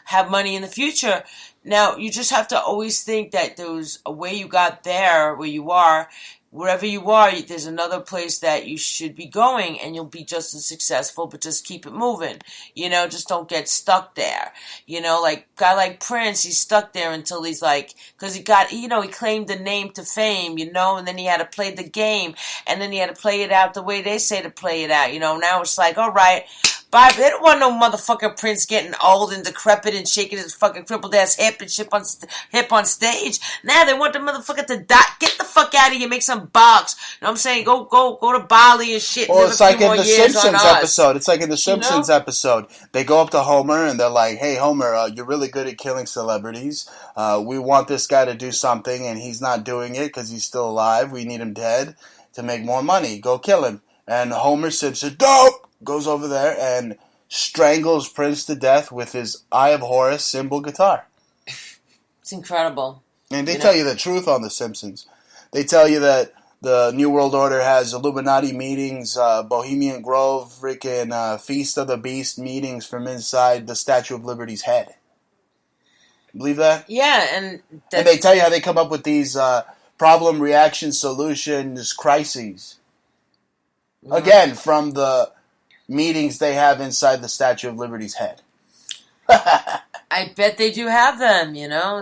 have money in the future. Now, you just have to always think that there's a way you got there, where you are. Wherever you are, there's another place that you should be going, and you'll be just as successful, but just keep it moving. Just don't get stuck there. Guy like Prince, he's stuck there until he's because he got, he claimed the name to fame, and then he had to play the game, and then he had to play it out the way they say to play it out. Now it's like, all right, Bob, they don't want no motherfucking Prince getting old and decrepit and shaking his fucking crippled ass hip on stage. Now they want the motherfucker to die. Get the fuck out of here, make some bucks. You know what I'm saying? Go to Bali and shit. Well, it's like in the Simpsons episode. It's like in the Simpsons episode. They go up to Homer and they're like, "Hey, Homer, you're really good at killing celebrities. We want this guy to do something, and he's not doing it because he's still alive. We need him dead to make more money. Go kill him." And Homer Simpson, dope, goes over there and strangles Prince to death with his Eye of Horus cymbal guitar. It's incredible. And they tell you the truth on The Simpsons. They tell you that the New World Order has Illuminati meetings, Bohemian Grove, freaking Feast of the Beast meetings from inside the Statue of Liberty's head. Believe that? Yeah, and they tell you how they come up with these problem, reaction, solutions, crises. Mm-hmm. Again, from the meetings they have inside the Statue of Liberty's head. I bet they do have them,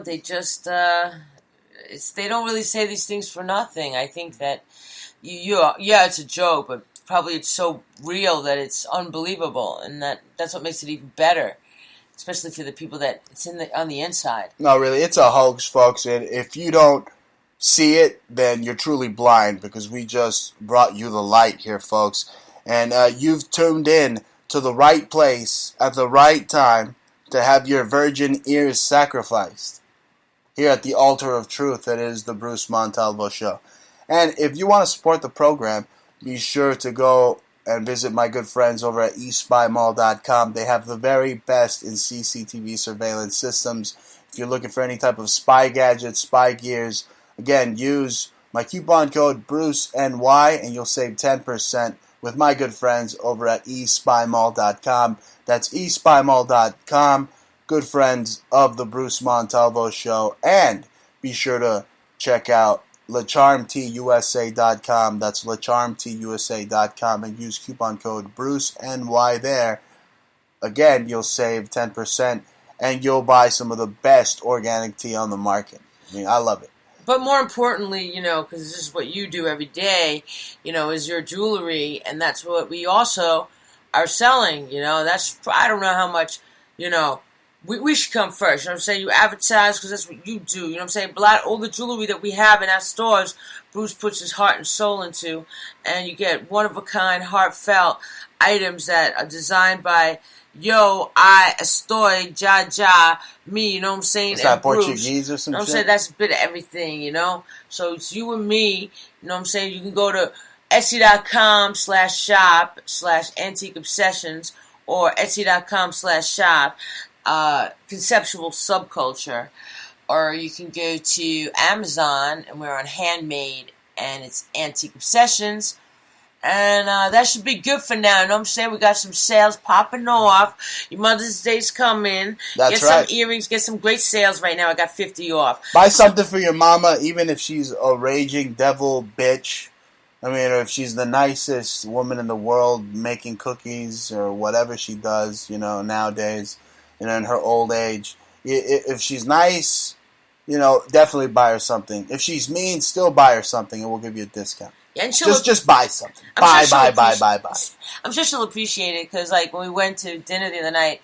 They just, they don't really say these things for nothing. I think that, it's a joke, but probably it's so real that it's unbelievable, and that's what makes it even better, especially for the people that it's on the inside. No, really, it's a hoax, folks, and if you don't see it, then you're truly blind, because we just brought you the light here, folks. And you've tuned in to the right place at the right time to have your virgin ears sacrificed here at the altar of truth that is the Bruce Montalvo Show. And if you want to support the program, be sure to go and visit my good friends over at espymall.com. They have the very best in CCTV surveillance systems. If you're looking for any type of spy gadgets, spy gears, again, use my coupon code BruceNY and you'll save 10% with my good friends over at espymall.com. That's espymall.com. Good friends of the Bruce Montalvo Show. And be sure to check out LeCharmTUSA.com. That's LeCharmTUSA.com and use coupon code BruceNY there. Again, you'll save 10% and you'll buy some of the best organic tea on the market. I mean, I love it. But more importantly, because this is what you do every day, is your jewelry, and that's what we also are selling, That's, I don't know how much, we should come first, you know what I'm saying? You advertise because that's what you do, you know what I'm saying? But all the jewelry that we have in our stores, Bruce puts his heart and soul into, and you get one-of-a-kind, heartfelt items that are designed by yo, I, estoy, ja, me, you know what I'm saying? Is that Bruce, Portuguese or some you know what I'm shit? saying? That's a bit of everything, So it's you and me, you know what I'm saying? You can go to Etsy.com/shop/antique obsessions or Etsy.com/shop conceptual subculture, or you can go to Amazon and we're on handmade and it's antique obsessions. And that should be good for now. You know what I'm saying? We got some sales popping off. Your Mother's Day's coming. That's get right. Some earrings. Get some great sales right now. I got 50 off. Buy something for your mama, even if she's a raging devil bitch. I mean, or if she's the nicest woman in the world making cookies or whatever she does, nowadays, in her old age. If she's nice, definitely buy her something. If she's mean, still buy her something and we'll give you a discount. Yeah, and just buy something. Buy. I'm sure she'll appreciate it because, when we went to dinner the other night,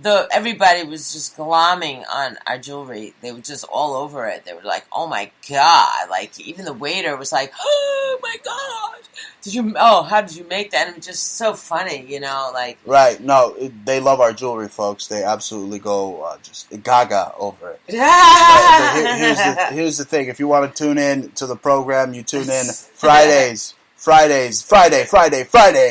everybody was just glomming on our jewelry. They were just all over it. They were like, "Oh my god!" Even the waiter was like, "Oh my god! How did you make that?" And it was just so funny, Right? No, they love our jewelry, folks. They absolutely go just gaga over it. But here's the thing: if you want to tune in to the program, you tune in Friday,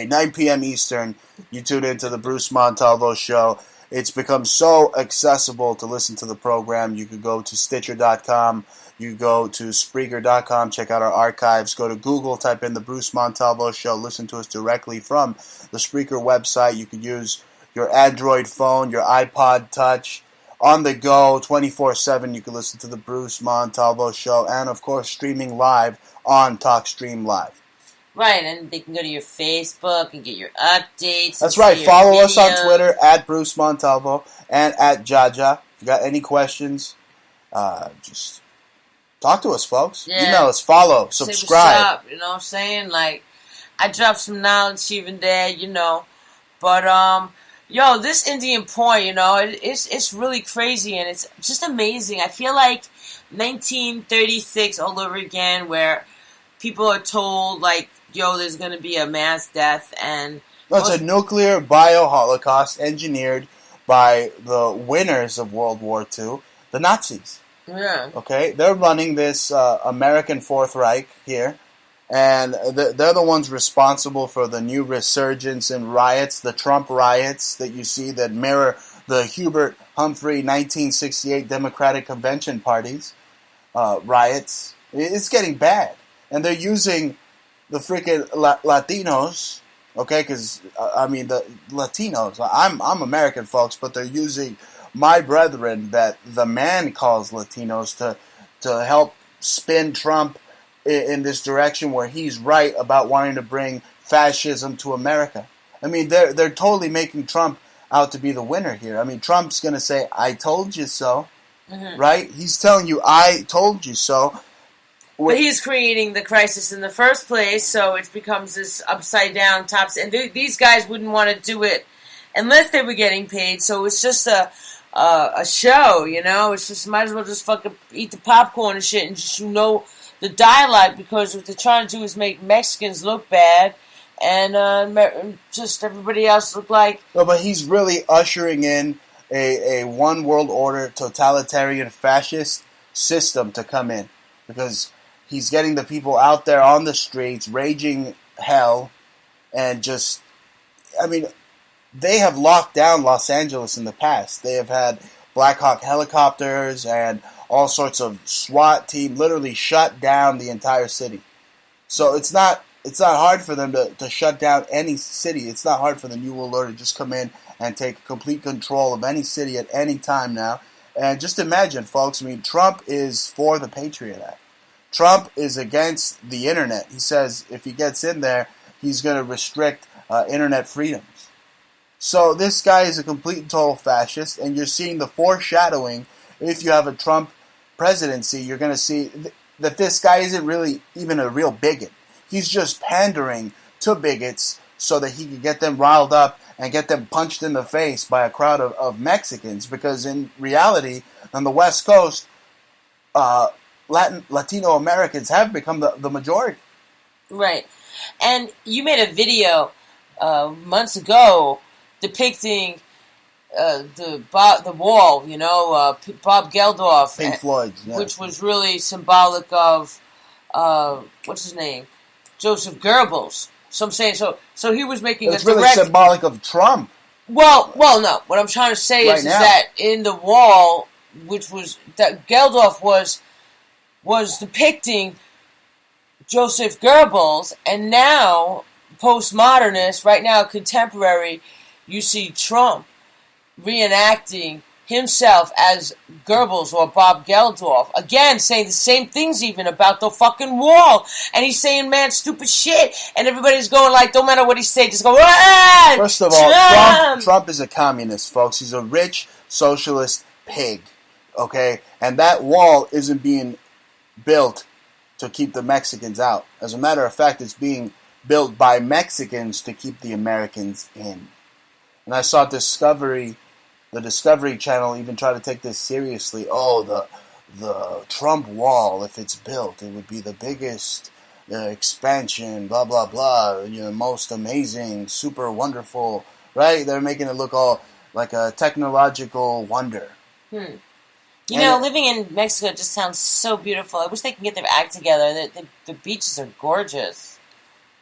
9 p.m. Eastern. You tune in to the Bruce Montalvo Show. It's become so accessible to listen to the program. You could go to Stitcher.com. You go to Spreaker.com. Check out our archives. Go to Google. Type in the Bruce Montalvo Show. Listen to us directly from the Spreaker website. You could use your Android phone, your iPod Touch. On the go, 24/7. You can listen to the Bruce Montalvo Show. And, of course, streaming live on TalkStream Live. Right, and they can go to your Facebook and get your updates. That's right. Follow us on Twitter at Bruce Montalvo and at Jaja. If you got any questions, just talk to us, folks. Yeah. Email us, follow, subscribe. Say what's up, you know what I'm saying? I dropped some knowledge even there, But, this Indian porn, it's really crazy and it's just amazing. I feel like 1936 all over again where people are told, there's going to be a mass death. And it's a nuclear bio-holocaust engineered by the winners of World War II, the Nazis. Yeah. Okay? They're running this American Fourth Reich here, and they're the ones responsible for the new resurgence in riots, the Trump riots that you see that mirror the Hubert Humphrey 1968 Democratic Convention parties riots. It's getting bad. And they're using the freaking Latinos, okay? Because the Latinos. I'm American, folks, but they're using my brethren that the man calls Latinos to help spin Trump in this direction where he's right about wanting to bring fascism to America. They're totally making Trump out to be the winner here. Trump's gonna say, "I told you so," right? He's telling you, "I told you so." But he's creating the crisis in the first place, so it becomes this upside-down tops. And these guys wouldn't want to do it unless they were getting paid. So it's just a a show, you know? It's just, might as well just fucking eat the popcorn and shit and just, the dialogue, because what they're trying to do is make Mexicans look bad and just everybody else look like... No, but he's really ushering in a one world order, totalitarian, fascist system to come in. Because he's getting the people out there on the streets, raging hell, and just... I mean, they have locked down Los Angeles in the past. They have had Black Hawk helicopters and all sorts of SWAT team literally shut down the entire city. So it's not hard for them to shut down any city. It's not hard for the New World Order to just come in and take complete control of any city at any time now. And just imagine, folks, I mean, Trump is for the Patriot Act. Trump is against the internet. He says if he gets in there, he's going to restrict internet freedoms. So this guy is a complete and total fascist, and you're seeing the foreshadowing. If you have a Trump presidency, you're going to see that this guy isn't really even a real bigot. He's just pandering to bigots so that he can get them riled up and get them punched in the face by a crowd of Mexicans. Because in reality, on the West Coast, Latino Americans have become the majority. Right. And you made a video months ago depicting the wall, you know, Bob Geldof, Pink Floyd, yeah. Which was really symbolic of what's his name, Joseph Goebbels. So I'm saying, so he was making it's really symbolic of Trump. Well, no. What I'm trying to say is that in the wall, which was that Geldof was depicting Joseph Goebbels, and now postmodernist, right now contemporary, you see Trump reenacting himself as Goebbels or Bob Geldof. Again, saying the same things even about the fucking wall. And he's saying mad stupid shit. And everybody's going like, don't matter what he say, just go, ah! First of all, Trump is a communist, folks. He's a rich socialist pig. Okay? And that wall isn't being built to keep the Mexicans out. As a matter of fact, it's being built by Mexicans to keep the Americans in. And I saw the Discovery Channel even try to take this seriously. Oh, the Trump wall, if it's built, it would be the biggest expansion, blah, blah, blah, you know, most amazing, super wonderful, right? They're making it look all like a technological wonder. You know, living in Mexico just sounds so beautiful. I wish they could get their act together. The beaches are gorgeous.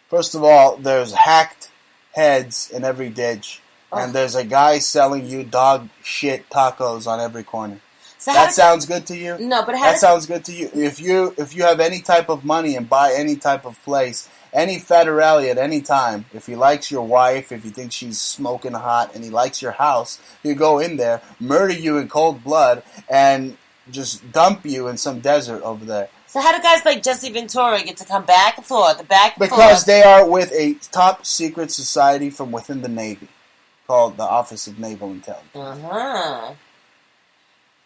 First of all, there's hacked heads in every ditch. And there's a guy selling you dog shit tacos on every corner. So that sounds good to you? No, but that sounds good to you. If you have any type of money and buy any type of place, any federale at any time, if he likes your wife, if you think she's smoking hot, and he likes your house, he'll go in there, murder you in cold blood, and just dump you in some desert over there. So how do guys like Jesse Ventura get to come back and forth, Because they are with a top secret society from within the Navy, called the Office of Naval Intelligence.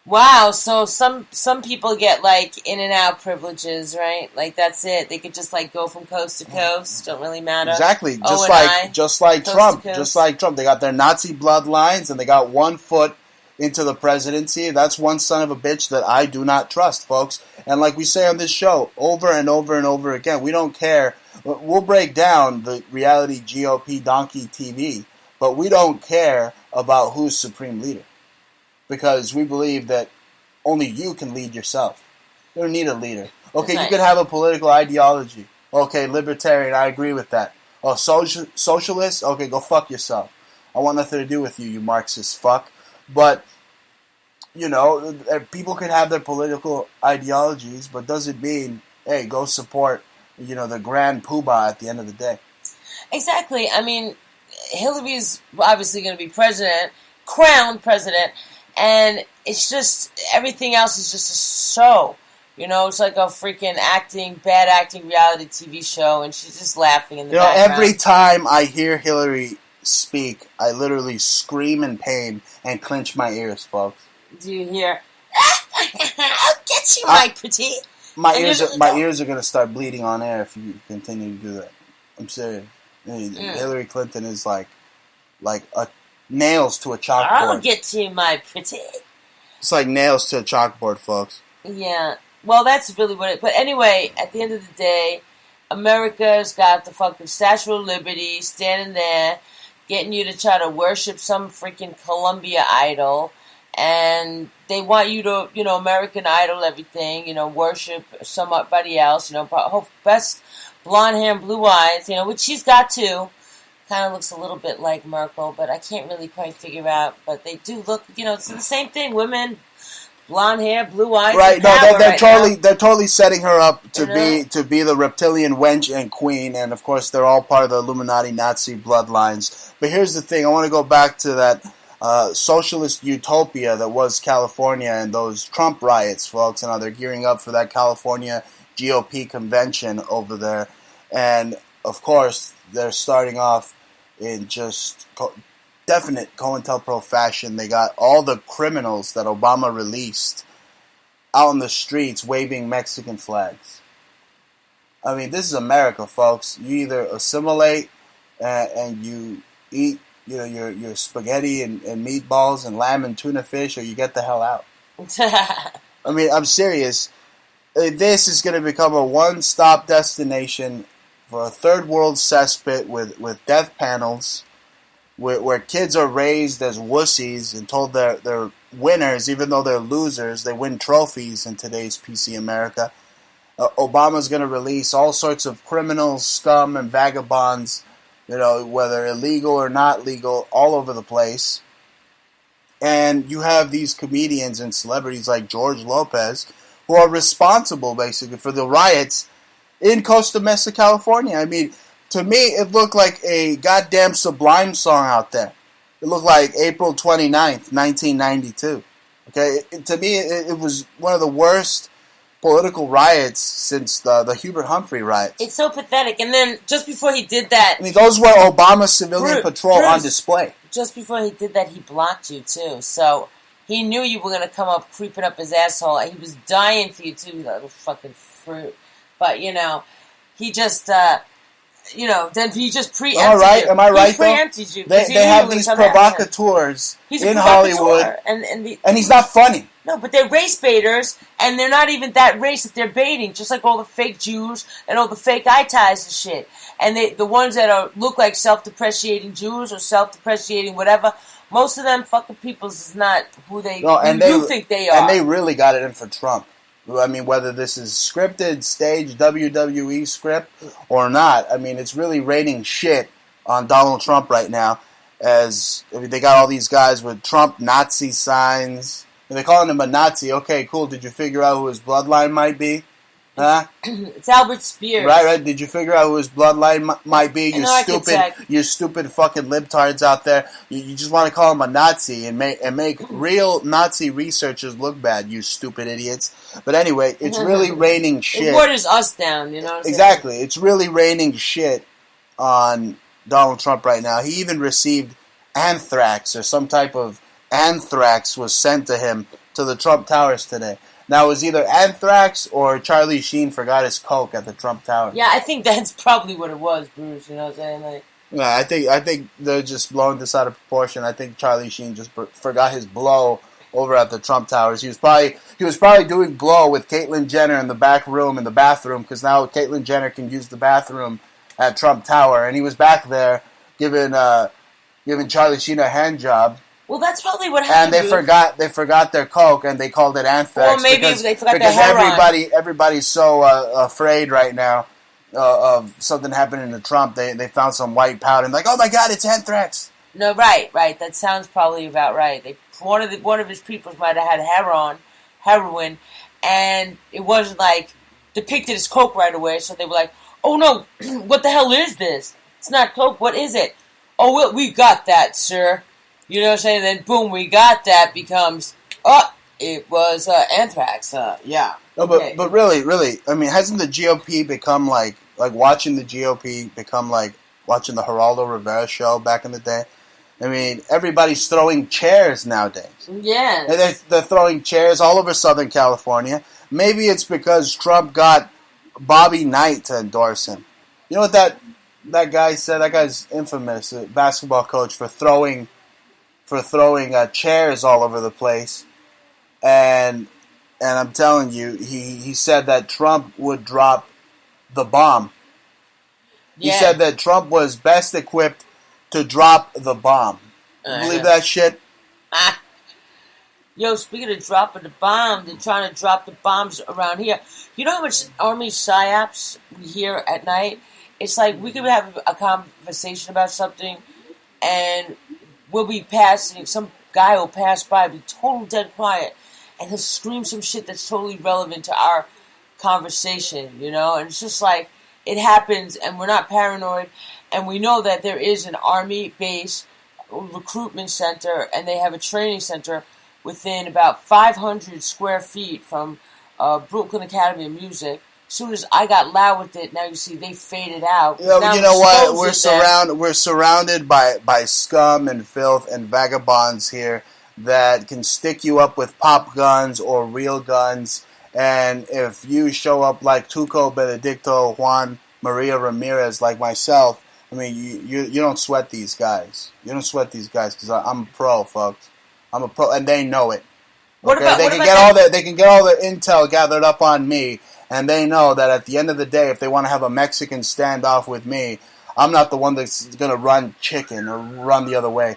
Wow, so some people get like in and out privileges, right? Like that's it. They could just like go from coast to coast. Don't really matter. Exactly. Just like Trump. Just like Trump. They got their Nazi bloodlines and they got 1 foot into the presidency. That's one son of a bitch that I do not trust, folks. And like we say on this show over and over and over again, we don't care. We'll break down the reality GOP donkey TV. But we don't care about who's supreme leader. Because we believe that only you can lead yourself. You don't need a leader. Okay, you can have a political ideology. Okay, libertarian, I agree with that. Oh, socialist? Okay, go fuck yourself. I want nothing to do with you, you Marxist fuck. But, you know, people can have their political ideologies, but doesn't mean, hey, go support, you know, the grand poobah at the end of the day. Exactly. I mean, Hillary's obviously going to be president, crowned president, and it's just, everything else is just a show. You know, it's like a freaking bad acting reality TV show, and she's just laughing in the background. Every time I hear Hillary speak, I literally scream in pain and clench my ears, folks. Do you hear, I'll get you, my petite? My ears are going to start bleeding on air if you continue to do that. I'm serious. Hillary Clinton is like nails to a chalkboard. I'll get you, my petite. It's like nails to a chalkboard, folks. Yeah. Well, that's really what it... But anyway, at the end of the day, America's got the fucking Statue of Liberty standing there, getting you to try to worship some freaking Columbia idol. And they want you to, American Idol everything, worship somebody else, best blonde hair and blue eyes, which she's got too. Kind of looks a little bit like Merkel, but I can't really quite figure out. But they do look, it's the same thing. Women, blonde hair, blue eyes. Right? No, they're totally setting her up to be the reptilian wench and queen, and of course they're all part of the Illuminati Nazi bloodlines. But here's the thing: I want to go back to that socialist utopia that was California and those Trump riots, folks. And how they're gearing up for that California GOP convention over there, and of course they're starting off in just definite COINTELPRO fashion. They got all the criminals that Obama released out in the streets waving Mexican flags. I mean, this is America, folks. You either assimilate and you eat, your spaghetti and meatballs and lamb and tuna fish, or you get the hell out. I mean, I'm serious. This is going to become a one-stop destination for a third world cesspit with death panels, where kids are raised as wussies and told they're winners, even though they're losers. They win trophies in today's PC America. Obama's going to release all sorts of criminals, scum, and vagabonds, whether illegal or not legal, all over the place. And you have these comedians and celebrities like George Lopez who are responsible, basically, for the riots in Costa Mesa, California. I mean, to me, it looked like a goddamn Sublime song out there. It looked like April 29th, 1992. Okay? To me, it was one of the worst political riots since the Hubert Humphrey riots. It's so pathetic. And then, just before he did that... I mean, those were Obama's civilian patrol on display. Just before he did that, he blocked you, too. So, he knew you were going to come up creeping up his asshole. He was dying for you, too, that little fucking fruit. But, he just... then he just preempted All right, you. Am I right, he preempted though? You. They have these provocateurs in Hollywood, and he's not funny. No, but they're race baiters, and they're not even that race that they're baiting, just like all the fake Jews and all the fake eye ties and shit. And the ones that look like self-depreciating Jews or self-depreciating whatever, most of them fucking peoples is not who they think they are. And they really got it in for Trump. I mean, whether this is scripted, staged, WWE script or not, I mean, it's really raining shit on Donald Trump right now. They got all these guys with Trump Nazi signs. And they're calling him a Nazi. Okay, cool. Did you figure out who his bloodline might be? Huh? It's Albert Spears. Right. Did you figure out who his bloodline might be? You stupid fucking libtards out there. You just want to call him a Nazi and make real Nazi researchers look bad, you stupid idiots. But anyway, it's really raining shit. It waters us down, you know what I'm Exactly. saying? It's really raining shit on Donald Trump right now. He even received anthrax, or some type of anthrax was sent to him to the Trump Towers today. Now, it was either anthrax or Charlie Sheen forgot his Coke at the Trump Tower. Yeah, I think that's probably what it was, Bruce. You know what I'm saying? Yeah, I think they're just blowing this out of proportion. I think Charlie Sheen just forgot his blow over at the Trump Towers. He was probably doing blow with Caitlyn Jenner in the back room, in the bathroom, because now Caitlyn Jenner can use the bathroom at Trump Tower, and he was back there giving Charlie Sheen a hand job. Well, that's probably what happened. And they forgot their Coke, and they called it anthrax. Or maybe they forgot their heroin. Everybody's so afraid right now of something happening to Trump. They found some white powder and like, oh my God, it's anthrax. No, right. That sounds probably about right. One of his people might have had heroin, and it wasn't like depicted as Coke right away. So they were like, oh no, what the hell is this? It's not Coke. What is it? Oh, well, we got that, sir. You know what I'm saying? Then, boom, we got that becomes, it was anthrax. Yeah. No, but really, I mean, hasn't the GOP become like watching the GOP become like watching the Geraldo Rivera show back in the day? I mean, everybody's throwing chairs nowadays. Yeah. They're throwing chairs all over Southern California. Maybe it's because Trump got Bobby Knight to endorse him. You know what that guy said? That guy's infamous, a basketball coach, for throwing chairs all over the place. and I'm telling you, he said that Trump would drop the bomb. He said that Trump was best equipped to drop the bomb. You believe that shit? Yo, speaking of dropping the bomb, they're trying to drop the bombs around here. You know how much Army psyops we hear at night? It's like we could have a conversation about something, and we'll be passing, some guy will pass by, be total dead quiet, and he'll scream some shit that's totally relevant to our conversation, you know? And it's just like, it happens, and we're not paranoid, and we know that there is an Army base, recruitment center, and they have a training center within about 500 square feet from Brooklyn Academy of Music. As soon as I got loud with it, now you see they faded out. Yeah, you know what? We're surrounded by scum and filth and vagabonds here that can stick you up with pop guns or real guns. And if you show up like Tuco Benedicto, Juan Maria Ramirez, like myself, I mean, you don't sweat these guys. You don't sweat these guys because I'm a pro, folks. I'm a pro, and they know it. Okay? They can get all the intel gathered up on me, and they know that at the end of the day, if they want to have a Mexican standoff with me, I'm not the one that's going to run chicken or run the other way.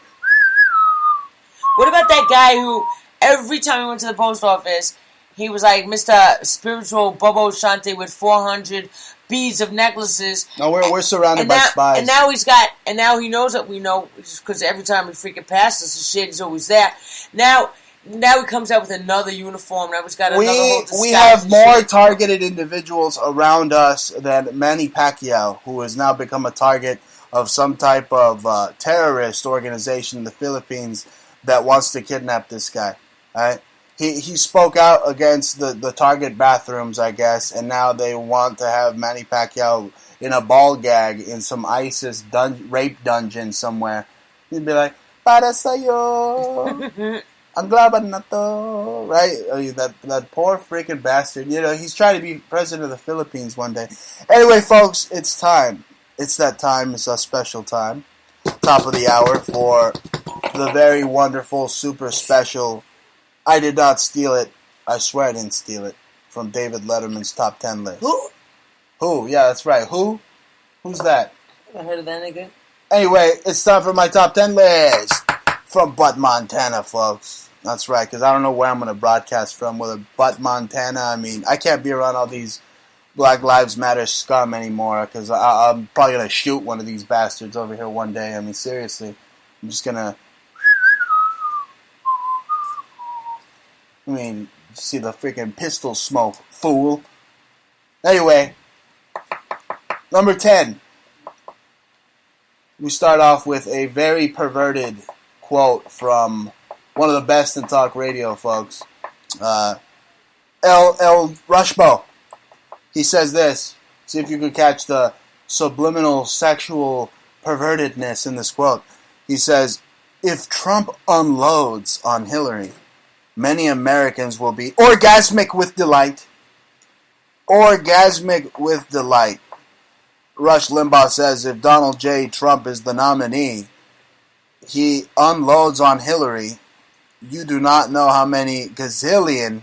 What about that guy who, every time he went to the post office, he was like Mr. Spiritual Bobo Shante with 400 beads of necklaces. No, we're surrounded by spies. And now he knows that we know, because every time he freaking passes, the shit is always there. Now he comes out with another uniform. Now he's got another whole disguise. We have more targeted individuals around us than Manny Pacquiao, who has now become a target of some type of terrorist organization in the Philippines that wants to kidnap this guy. Right? He spoke out against the Target bathrooms, I guess, and now they want to have Manny Pacquiao in a ball gag in some ISIS rape dungeon somewhere. He'd be like, "Para sa'yo, ang laban na to," right? I mean, that poor freaking bastard. You know, he's trying to be president of the Philippines one day. Anyway, folks, it's time. It's that time. It's a special time. Top of the hour for the very wonderful, super special, I did not steal it. I swear I didn't steal it. From David Letterman's top 10 list. Who? Yeah, that's right. Who? Who's that? I heard of that nigga. Anyway, it's time for my top 10 list. From Butt, Montana, folks. That's right, because I don't know where I'm going to broadcast from. Whether Butt, Montana, I mean, I can't be around all these Black Lives Matter scum anymore, because I'm probably going to shoot one of these bastards over here one day. I mean, seriously. I'm just going to... I mean, see the freaking pistol smoke, fool. Anyway, number 10. We start off with a very perverted quote from one of the best in talk radio, folks. El Rushbo. He says this. See if you can catch the subliminal sexual pervertedness in this quote. He says, "If Trump unloads on Hillary, many Americans will be orgasmic with delight." Orgasmic with delight. Rush Limbaugh says if Donald J. Trump is the nominee, he unloads on Hillary, you do not know how many gazillion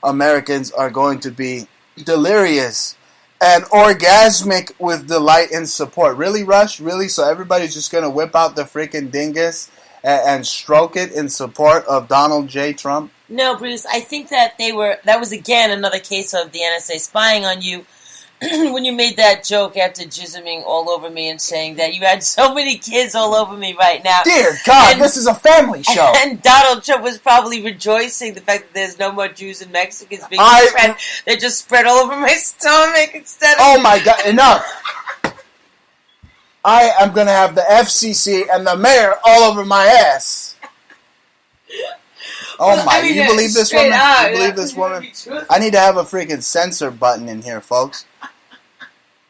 Americans are going to be delirious and orgasmic with delight and support. Really, Rush? Really? So everybody's just going to whip out the freaking dingus and stroke it in support of Donald J. Trump? No, Bruce, I think that that was again another case of the NSA spying on you when you made that joke after jizzing all over me and saying that you had so many kids all over me right now. Dear God, this is a family show. And Donald Trump was probably rejoicing the fact that there's no more Jews and Mexicans being spread. They're just spread all over my stomach instead of... Oh my God, enough. I am going to have the FCC and the mayor all over my ass. Oh my, you believe this woman? You believe this woman? I need to have a freaking censor button in here, folks.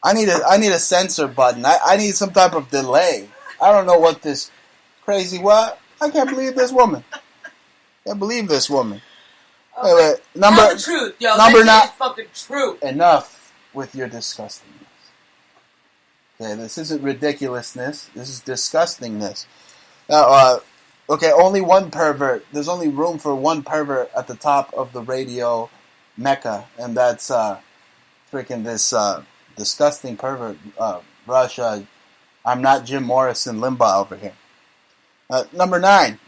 I need a censor button. I need some type of delay. I don't know what this crazy what. I can't believe this woman. Can't believe this woman. Okay. Wait, number tell the truth, yo. Number that is fucking true. Enough with your disgustingness. Okay, this isn't ridiculousness. This is disgustingness. Okay, only one pervert. There's only room for one pervert at the top of the radio mecca, and that's freaking this disgusting pervert, Russia. I'm not Jim Morrison Limbaugh over here. Number 9.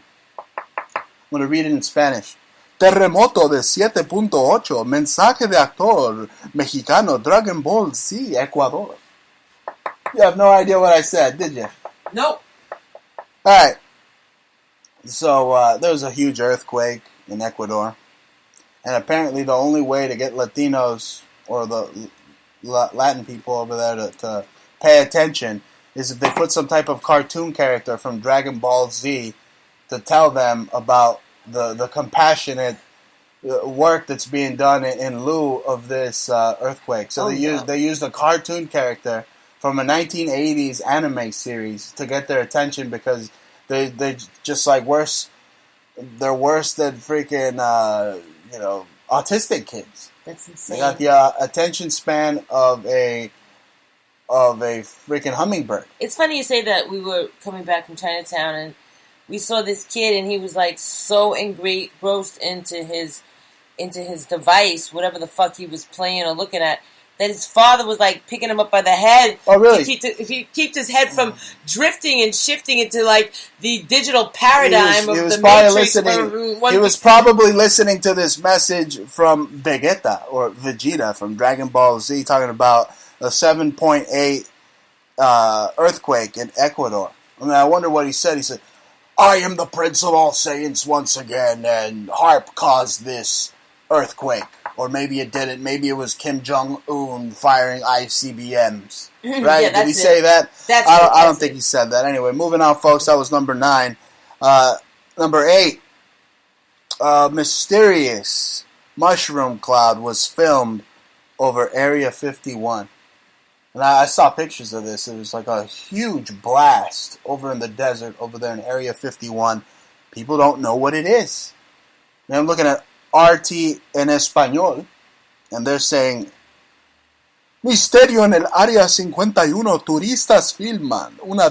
I'm going to read it in Spanish. Terremoto de 7.8. Mensaje de actor mexicano Dragon Ball Z Ecuador. You have no idea what I said, did you? Nope. Alright. So there was a huge earthquake in Ecuador. And apparently the only way to get Latinos or the Latin people over there to pay attention is if they put some type of cartoon character from Dragon Ball Z to tell them about the compassionate work that's being done in lieu of this earthquake. So they used a cartoon character from a 1980s anime series to get their attention because they just like worse. They're worse than freaking autistic kids. That's insane. They got the attention span of a freaking hummingbird. It's funny you say that. We were coming back from Chinatown and we saw this kid and he was like so engrossed into his device, whatever the fuck he was playing or looking at, that his father was like picking him up by the head. Oh, really? If he kept his head from drifting and shifting into like the digital paradigm of the Matrix. He was probably listening to this message from Vegeta or Vegeta from Dragon Ball Z talking about a 7.8 earthquake in Ecuador. I mean, I wonder what he said. He said, "I am the Prince of all Saiyans once again, and HARP caused this earthquake." Or maybe it didn't. Maybe it was Kim Jong-un firing ICBMs. Right? Yeah, did he say that? I don't think he said that. Anyway, moving on, folks. That was number 9. Number 8. Mysterious mushroom cloud was filmed over Area 51. And I saw pictures of this. It was like a huge blast over in the desert over there in Area 51. People don't know what it is. And I'm looking at RT en español, and they're saying, Misterio en el área 51, turistas filman una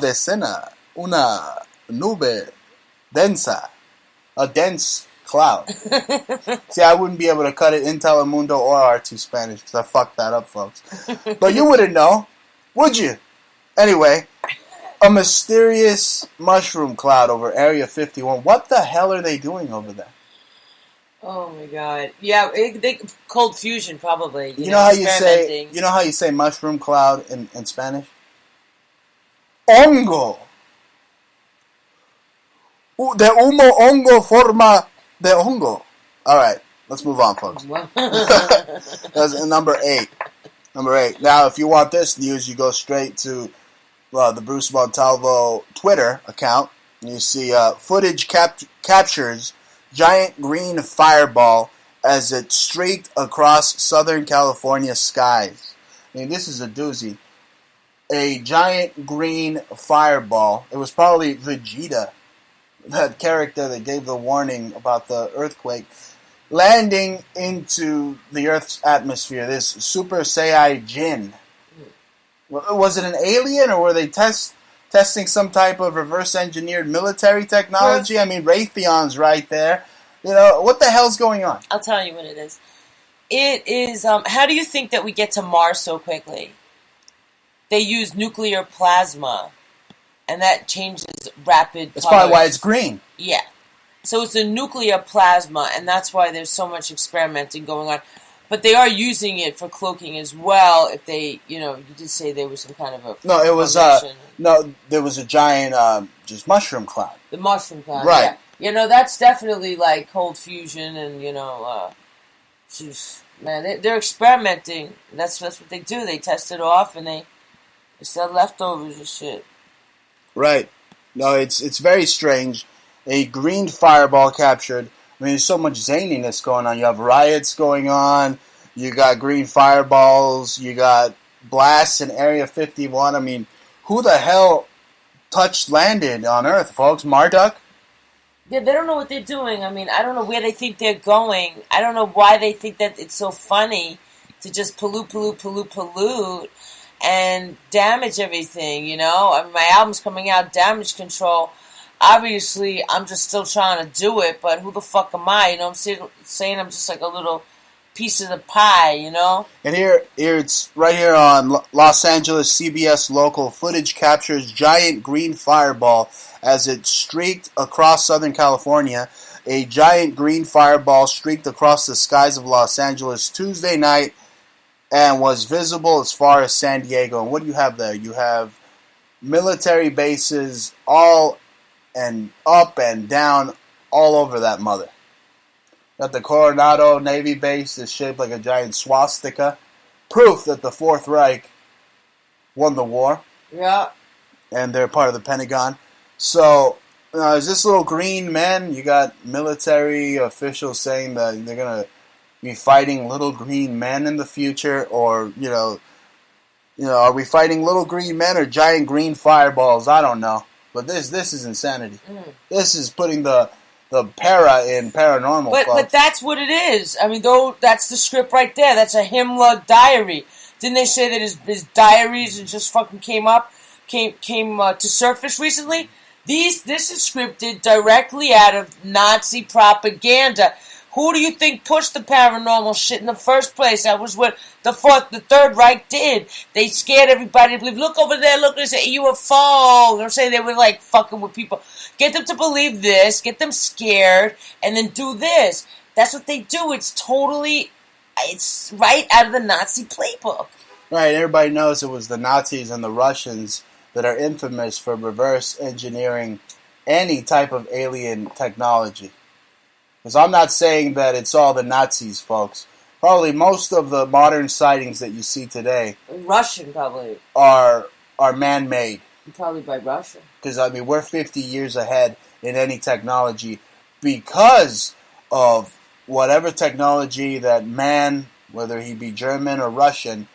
nube densa, a dense cloud. See, I wouldn't be able to cut it in Telemundo or RT Spanish because I fucked that up, folks. But you wouldn't know, would you? Anyway, a mysterious mushroom cloud over Area 51. What the hell are they doing over there? Oh my god! Yeah, cold fusion probably. You know how you say mushroom cloud in Spanish? Hongo. De humo hongo forma de hongo. All right, let's move on, folks. That's number 8. Number 8. Now, if you want this news, you go straight to the Bruce Montalvo Twitter account, and you see footage captures giant green fireball as it streaked across Southern California skies. I mean, this is a doozy. A giant green fireball. It was probably Vegeta, that character that gave the warning about the earthquake, landing into the Earth's atmosphere. This Super Saiyajin. Was it an alien, or were they testing some type of reverse-engineered military technology? I mean, Raytheon's right there. You know, what the hell's going on? I'll tell you what it is. It is, how do you think that we get to Mars so quickly? They use nuclear plasma, and that changes rapid That's probably why it's green. Yeah. So it's a nuclear plasma, and that's why there's so much experimenting going on. But they are using it for cloaking as well. If they, you did say there was some kind of a there was a giant just mushroom cloud. The mushroom cloud, right? Yeah. That's definitely like cold fusion, and man, they're experimenting. That's what they do. They test it off, and they sell leftovers and shit. Right. No, it's very strange. A green fireball captured. I mean, there's so much zaniness going on. You have riots going on. You got green fireballs. You got blasts in Area 51. I mean, who the hell landed on Earth, folks? Marduk? Yeah, they don't know what they're doing. I mean, I don't know where they think they're going. I don't know why they think that it's so funny to just pollute, and damage everything, I mean, my album's coming out, Damage Control. obviously I'm just still trying to do it, but who the fuck am I? You know what I'm saying? I'm just like a little piece of the pie, you know? And here it's right here on Los Angeles CBS local. Footage captures giant green fireball as it streaked across Southern California. A giant green fireball streaked across the skies of Los Angeles Tuesday night and was visible as far as San Diego. And what do you have there? You have military bases all and up and down all over that mother. Got the Coronado Navy base is shaped like a giant swastika. Proof that the Fourth Reich won the war. Yeah. And they're part of the Pentagon. So, is this little green men? You got military officials saying that they're going to be fighting little green men in the future, or, are we fighting little green men or giant green fireballs? I don't know. But this is insanity. This is putting the para in paranormal. But that's what it is. I mean, though, that's the script right there. That's a Himmler diary. Didn't they say that his diaries just fucking came to surface recently? This is scripted directly out of Nazi propaganda. Who do you think pushed the paranormal shit in the first place? That was what the Third Reich did. They scared everybody to believe, look over there, look, there's a UFO. You know what I'm saying? They were like fucking with people. Get them to believe this, get them scared, and then do this. That's what they do. It's right out of the Nazi playbook. Right, everybody knows it was the Nazis and the Russians that are infamous for reverse engineering any type of alien technology. Because I'm not saying that it's all the Nazis, folks. Probably most of the modern sightings that you see today Russian, probably. are man-made. Probably by Russia. Because, we're 50 years ahead in any technology because of whatever technology that man, whether he be German or Russian,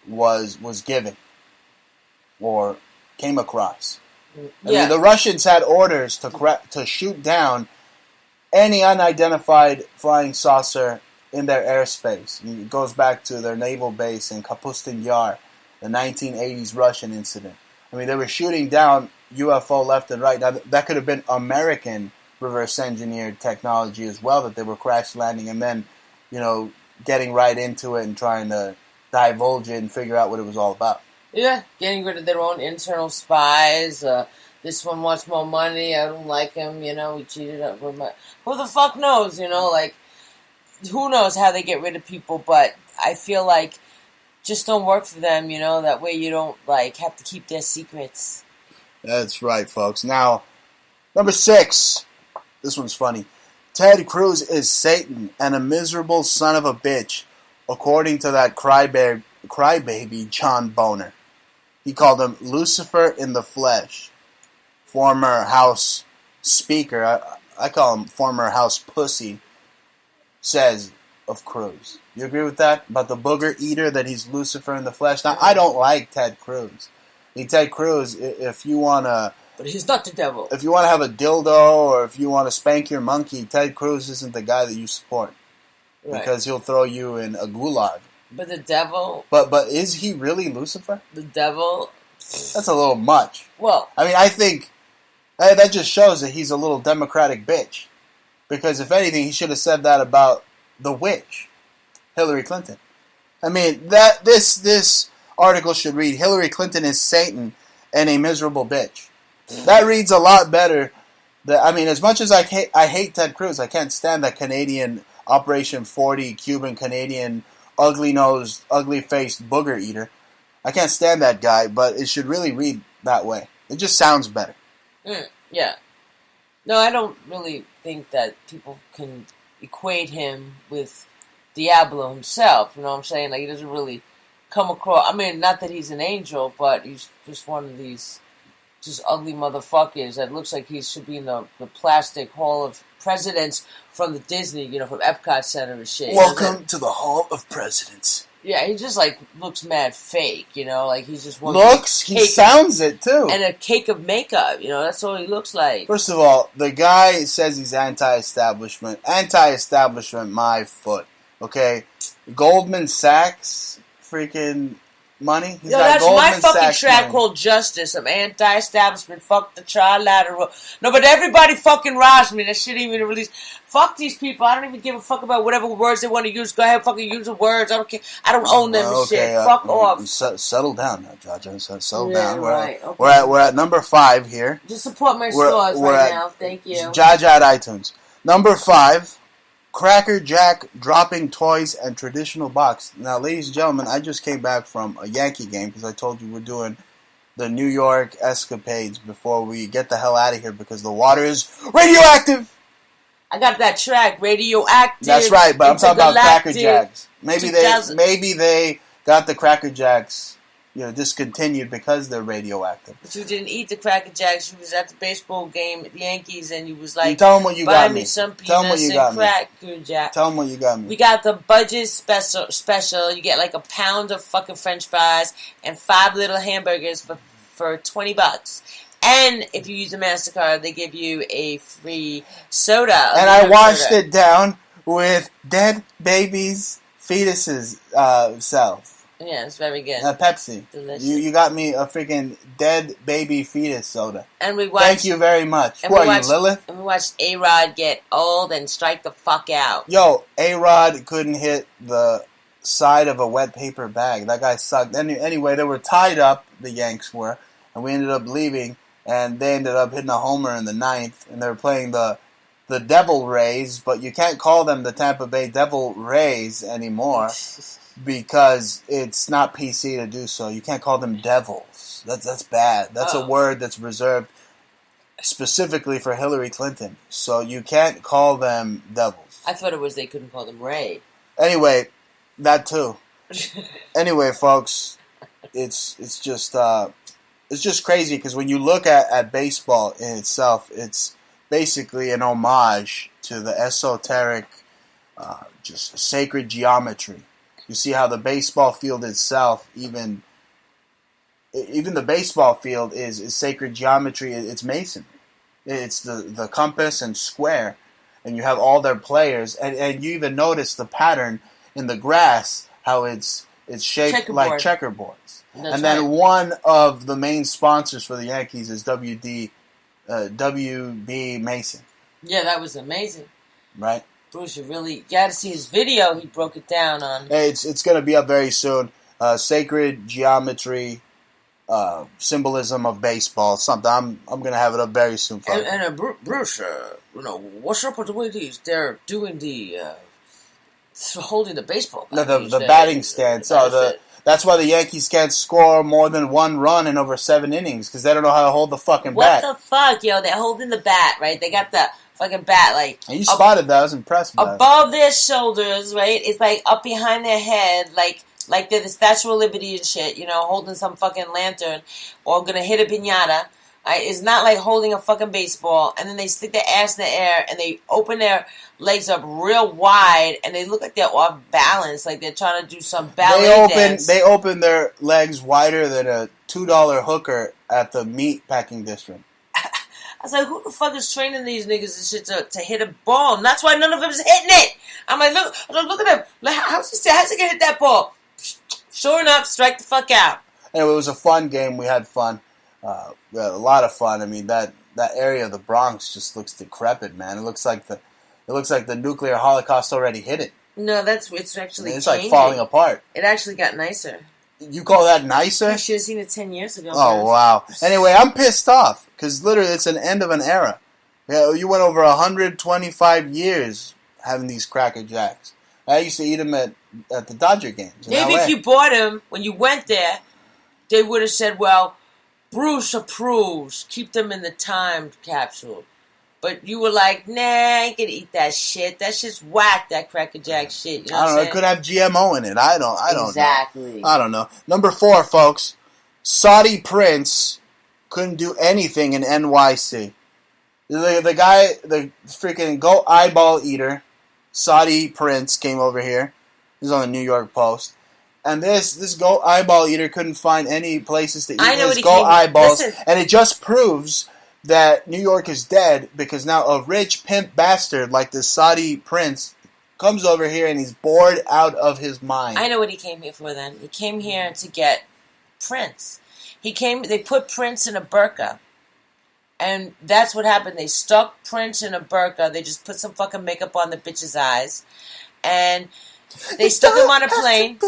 was given or came across. I mean, the Russians had orders to shoot down any unidentified flying saucer in their airspace. It goes back to their naval base in Kapustin Yar, the 1980s Russian incident. I mean, they were shooting down UFO left and right. Now, that could have been American reverse-engineered technology as well that they were crash-landing and then, getting right into it and trying to divulge it and figure out what it was all about. Yeah, getting rid of their own internal spies. This one wants more money. I don't like him. We cheated up with my... Who the fuck knows? Who knows how they get rid of people? But I feel like just don't work for them. That way you don't have to keep their secrets. That's right, folks. Now, number 6. This one's funny. Ted Cruz is Satan and a miserable son of a bitch, according to that crybaby John Boner. He called him Lucifer in the flesh. Former House Speaker, I call him former House Pussy, says of Cruz. You agree with that? About the booger eater, that he's Lucifer in the flesh? Now, I don't like Ted Cruz. I mean, Ted Cruz, if you want to... But he's not the devil. If you want to have a dildo or if you want to spank your monkey, Ted Cruz isn't the guy that you support. Right. Because he'll throw you in a gulag. But the devil... But is he really Lucifer? The devil... That's a little much. Well... I mean, I think that just shows that he's a little Democratic bitch. Because if anything, he should have said that about the witch, Hillary Clinton. I mean, this article should read, Hillary Clinton is Satan and a miserable bitch. That reads a lot better. As much as I hate Ted Cruz, I can't stand that Canadian Operation 40 Cuban Canadian ugly-nosed, ugly-faced booger eater. I can't stand that guy, but it should really read that way. It just sounds better. Yeah. No, I don't really think that people can equate him with Diablo himself. You know what I'm saying? He doesn't really come across... not that he's an angel, but he's just one of these just ugly motherfuckers that looks like he should be in the plastic Hall of Presidents from the Disney, from Epcot Center and shit. Welcome to the Hall of Presidents. Yeah, he just, looks mad fake, he's just one... Looks? He sounds it, too. And a cake of makeup, that's all he looks like. First of all, the guy says he's anti-establishment. Anti-establishment, my foot. Okay? Goldman Sachs freaking money. He's Yo, got that's my Goldman fucking Sachs track money. called Justice. I'm anti-establishment. Fuck the trilateral. No, but everybody fucking rides me. That shit ain't even released. Fuck these people. I don't even give a fuck about whatever words they want to use. Go ahead, fucking use the words. I don't care. I don't own them and shit. Fuck off. Settle down now, Jaja. Settle Yeah, down. right. Okay. We're at number 5 here. Just support my stores right now. Thank you. Jaja at iTunes. Number 5. Cracker Jack dropping toys and traditional box. Now, ladies and gentlemen, I just came back from a Yankee game because I told you we're doing the New York escapades before we get the hell out of here because the water is radioactive. I got that track, radioactive. That's right, but I'm talking about Cracker Jacks. Maybe they got the Cracker Jacks, discontinued because they're radioactive. But you didn't eat the Cracker Jacks. You was at the baseball game at the Yankees, and you was like, you tell them what you got me. Some peanuts and Cracker Jack. Tell them what you got me. We got the budget special. You get like a pound of fucking French fries and 5 little hamburgers for $20. And if you use a MasterCard, they give you a free soda. And I washed it down with dead babies' fetuses cells. Yeah, it's very good. Pepsi. Delicious. You got me a freaking dead baby fetus soda. And we watched. Thank you very much. Who are you, Lilith? And we watched A-Rod get old and strike the fuck out. Yo, A-Rod couldn't hit the side of a wet paper bag. That guy sucked. Anyway, they were tied up, the Yanks were, and we ended up leaving, and they ended up hitting a homer in the 9th, and they were playing the Devil Rays, but you can't call them the Tampa Bay Devil Rays anymore. Because it's not PC to do so. You can't call them devils. That's bad. That's a word that's reserved specifically for Hillary Clinton. So you can't call them devils. I thought it was they couldn't call them Ray. Anyway, that too. Anyway, folks, it's just crazy because when you look at baseball in itself, it's basically an homage to the esoteric, just sacred geometry. You see how the baseball field itself, even the baseball field is sacred geometry. It's masonry. It's the compass and square. And you have all their players. And you even notice the pattern in the grass, how it's shaped like checkerboards. And then one of the main sponsors for the Yankees is WB Mason. Yeah, that was amazing. Right? Bruce, you got to see his video. He broke it down on. Hey, it's going to be up very soon. Sacred geometry, symbolism of baseball. Something I'm going to have it up very soon. And Bruce, what's up with the way they're doing holding the baseball? The batting stance. That's why the Yankees can't score more than 1 run in over 7 innings because they don't know how to hold the fucking bat. What the fuck, yo? They're holding the bat, right? They got the fucking bat, like... And you spotted that. I was impressed by above their shoulders, right? It's like up behind their head, like they're the Statue of Liberty and shit, holding some fucking lantern or gonna hit a piñata. Right? It's not like holding a fucking baseball, and then they stick their ass in the air and they open their legs up real wide and they look like they're off balance, like they're trying to do some ballet dance. They open their legs wider than a $2 hooker at the meat packing district. I was like, who the fuck is training these niggas and shit to hit a ball? And that's why none of them is hitting it. I'm like, look at him. How's he gonna hit that ball? Sure enough, strike the fuck out. Anyway, it was a fun game. We had fun. We had a lot of fun. I mean, that area of the Bronx just looks decrepit, man. It looks like the nuclear holocaust already hit it. No, it's actually it's changing. Like falling apart. It actually got nicer. You call that nicer? You should have seen it 10 years ago. Oh, wow. Anyway, I'm pissed off because literally it's an end of an era. You went over 125 years having these Cracker Jacks. I used to eat them at the Dodger games. Maybe if you bought them when you went there, they would have said, well, Bruce approves. Keep them in the time capsule. But you were like, nah, I ain't gonna eat that shit. That shit's whack, that Cracker Jack shit. You know I don't know. It could have GMO in it. I don't exactly. know. I don't know. Number 4, folks. Saudi prince couldn't do anything in NYC. The guy, the freaking goat eyeball eater, Saudi prince came over here. He's on the New York Post. And this goat eyeball eater couldn't find any places to eat his goat eyeballs. Listen. And it just proves that New York is dead because now a rich pimp bastard like this Saudi prince comes over here and he's bored out of his mind. I know what he came here for then. He came here to get Prince. They put Prince in a burqa. And that's what happened. They stuck Prince in a burqa. They just put some fucking makeup on the bitch's eyes. And they stuck him on a plane.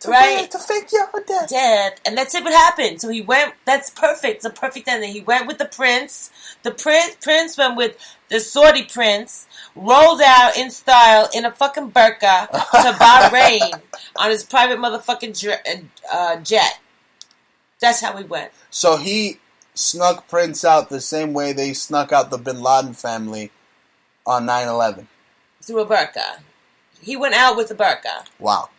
Right? To fake your death. And that's it what happened. So he went, that's perfect. It's a perfect ending. He went with the Prince. The Prince went with the Saudi Prince. Rolled out in style in a fucking burqa to Bahrain on his private motherfucking jet. That's how he went. So he snuck Prince out the same way they snuck out the Bin Laden family on 9/11. Through a burqa. He went out with a burqa. Wow.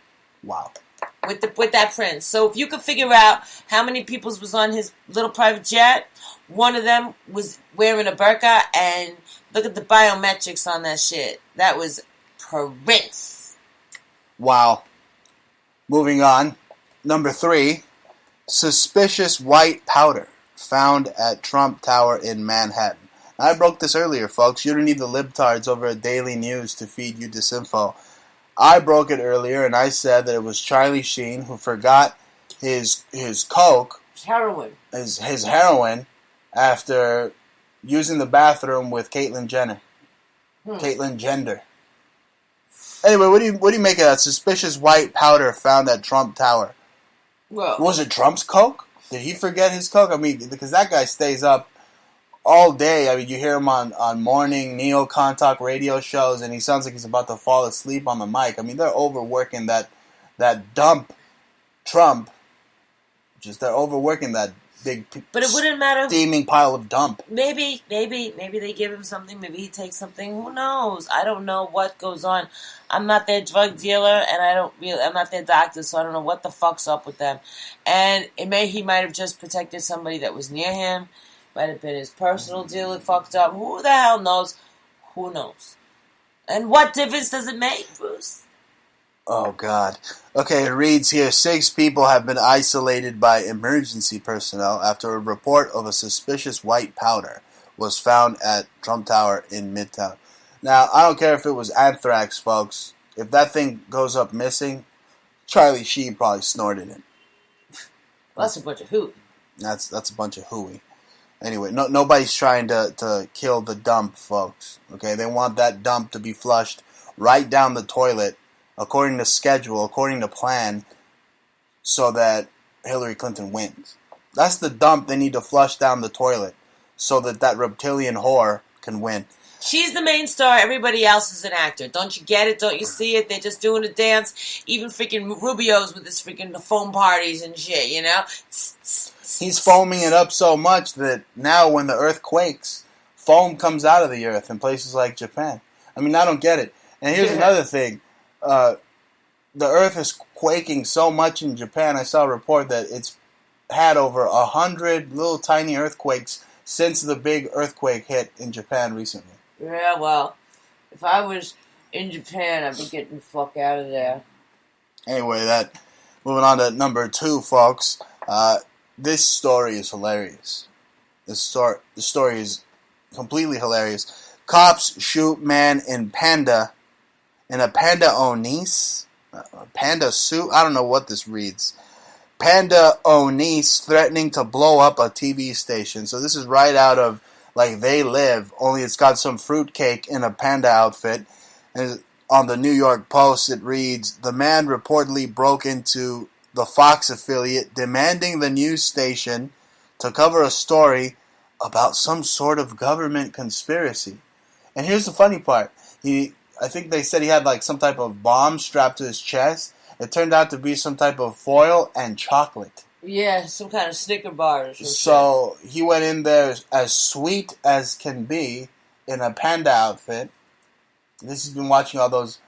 With that Prince. So if you could figure out how many people was on his little private jet, one of them was wearing a burqa, and look at the biometrics on that shit. That was Prince. Wow. Moving on. Number 3, suspicious white powder found at Trump Tower in Manhattan. I broke this earlier, folks. You don't need the libtards over at Daily News to feed you disinfo. I broke it earlier, and I said that it was Charlie Sheen who forgot his coke, Heroin. his heroin, after using the bathroom with Caitlyn Jenner. Caitlyn Jenner. Anyway, what do you make of that suspicious white powder found at Trump Tower? Well, was it Trump's coke? Did he forget his coke? I mean, because that guy stays up all day. I mean, you hear him on morning neo-con radio shows, and he sounds like he's about to fall asleep on the mic. I mean, they're overworking that dump Trump. They're overworking that big, but it wouldn't matter. Steaming pile of dump. Maybe they give him something. Maybe he takes something. Who knows? I don't know what goes on. I'm not their drug dealer, and I'm not their doctor, so I don't know what the fuck's up with them. And he might have just protected somebody that was near him. Might have been his personal deal that fucked up. Who the hell knows? Who knows? And what difference does it make, Bruce? Oh, God. Okay, it reads here, 6 people have been isolated by emergency personnel after a report of a suspicious white powder was found at Trump Tower in Midtown. Now, I don't care if it was anthrax, folks. If that thing goes up missing, Charlie Sheen probably snorted it. Well, that's a bunch of hooey. That's a bunch of hooey. Anyway, nobody's trying to kill the dump, folks. Okay, they want that dump to be flushed right down the toilet, according to schedule, according to plan, so that Hillary Clinton wins. That's the dump they need to flush down the toilet, so that reptilian whore can win. She's the main star. Everybody else is an actor. Don't you get it? Don't you see it? They're just doing a dance. Even freaking Rubio's with his freaking foam parties and shit, you know? He's foaming it up so much that now when the earth quakes, foam comes out of the earth in places like Japan. I mean, I don't get it. And here's another thing. The earth is quaking so much in Japan. I saw a report that it's had over 100 little tiny earthquakes since the big earthquake hit in Japan recently. Yeah, well, if I was in Japan, I'd be getting the fuck out of there. Anyway, moving on to number 2, folks. This story is hilarious. The story is completely hilarious. Cops shoot man in a panda onise, panda suit. I don't know what this reads. Panda onise threatening to blow up a TV station. So this is right out of like They Live, only it's got some fruitcake in a panda outfit. And on the New York Post, it reads, the man reportedly broke into the Fox affiliate demanding the news station to cover a story about some sort of government conspiracy. And here's the funny part. I think they said he had like some type of bomb strapped to his chest. It turned out to be some type of foil and chocolate. Yeah, some kind of Snicker bars. So he went in there as sweet as can be in a panda outfit. This has been watching all those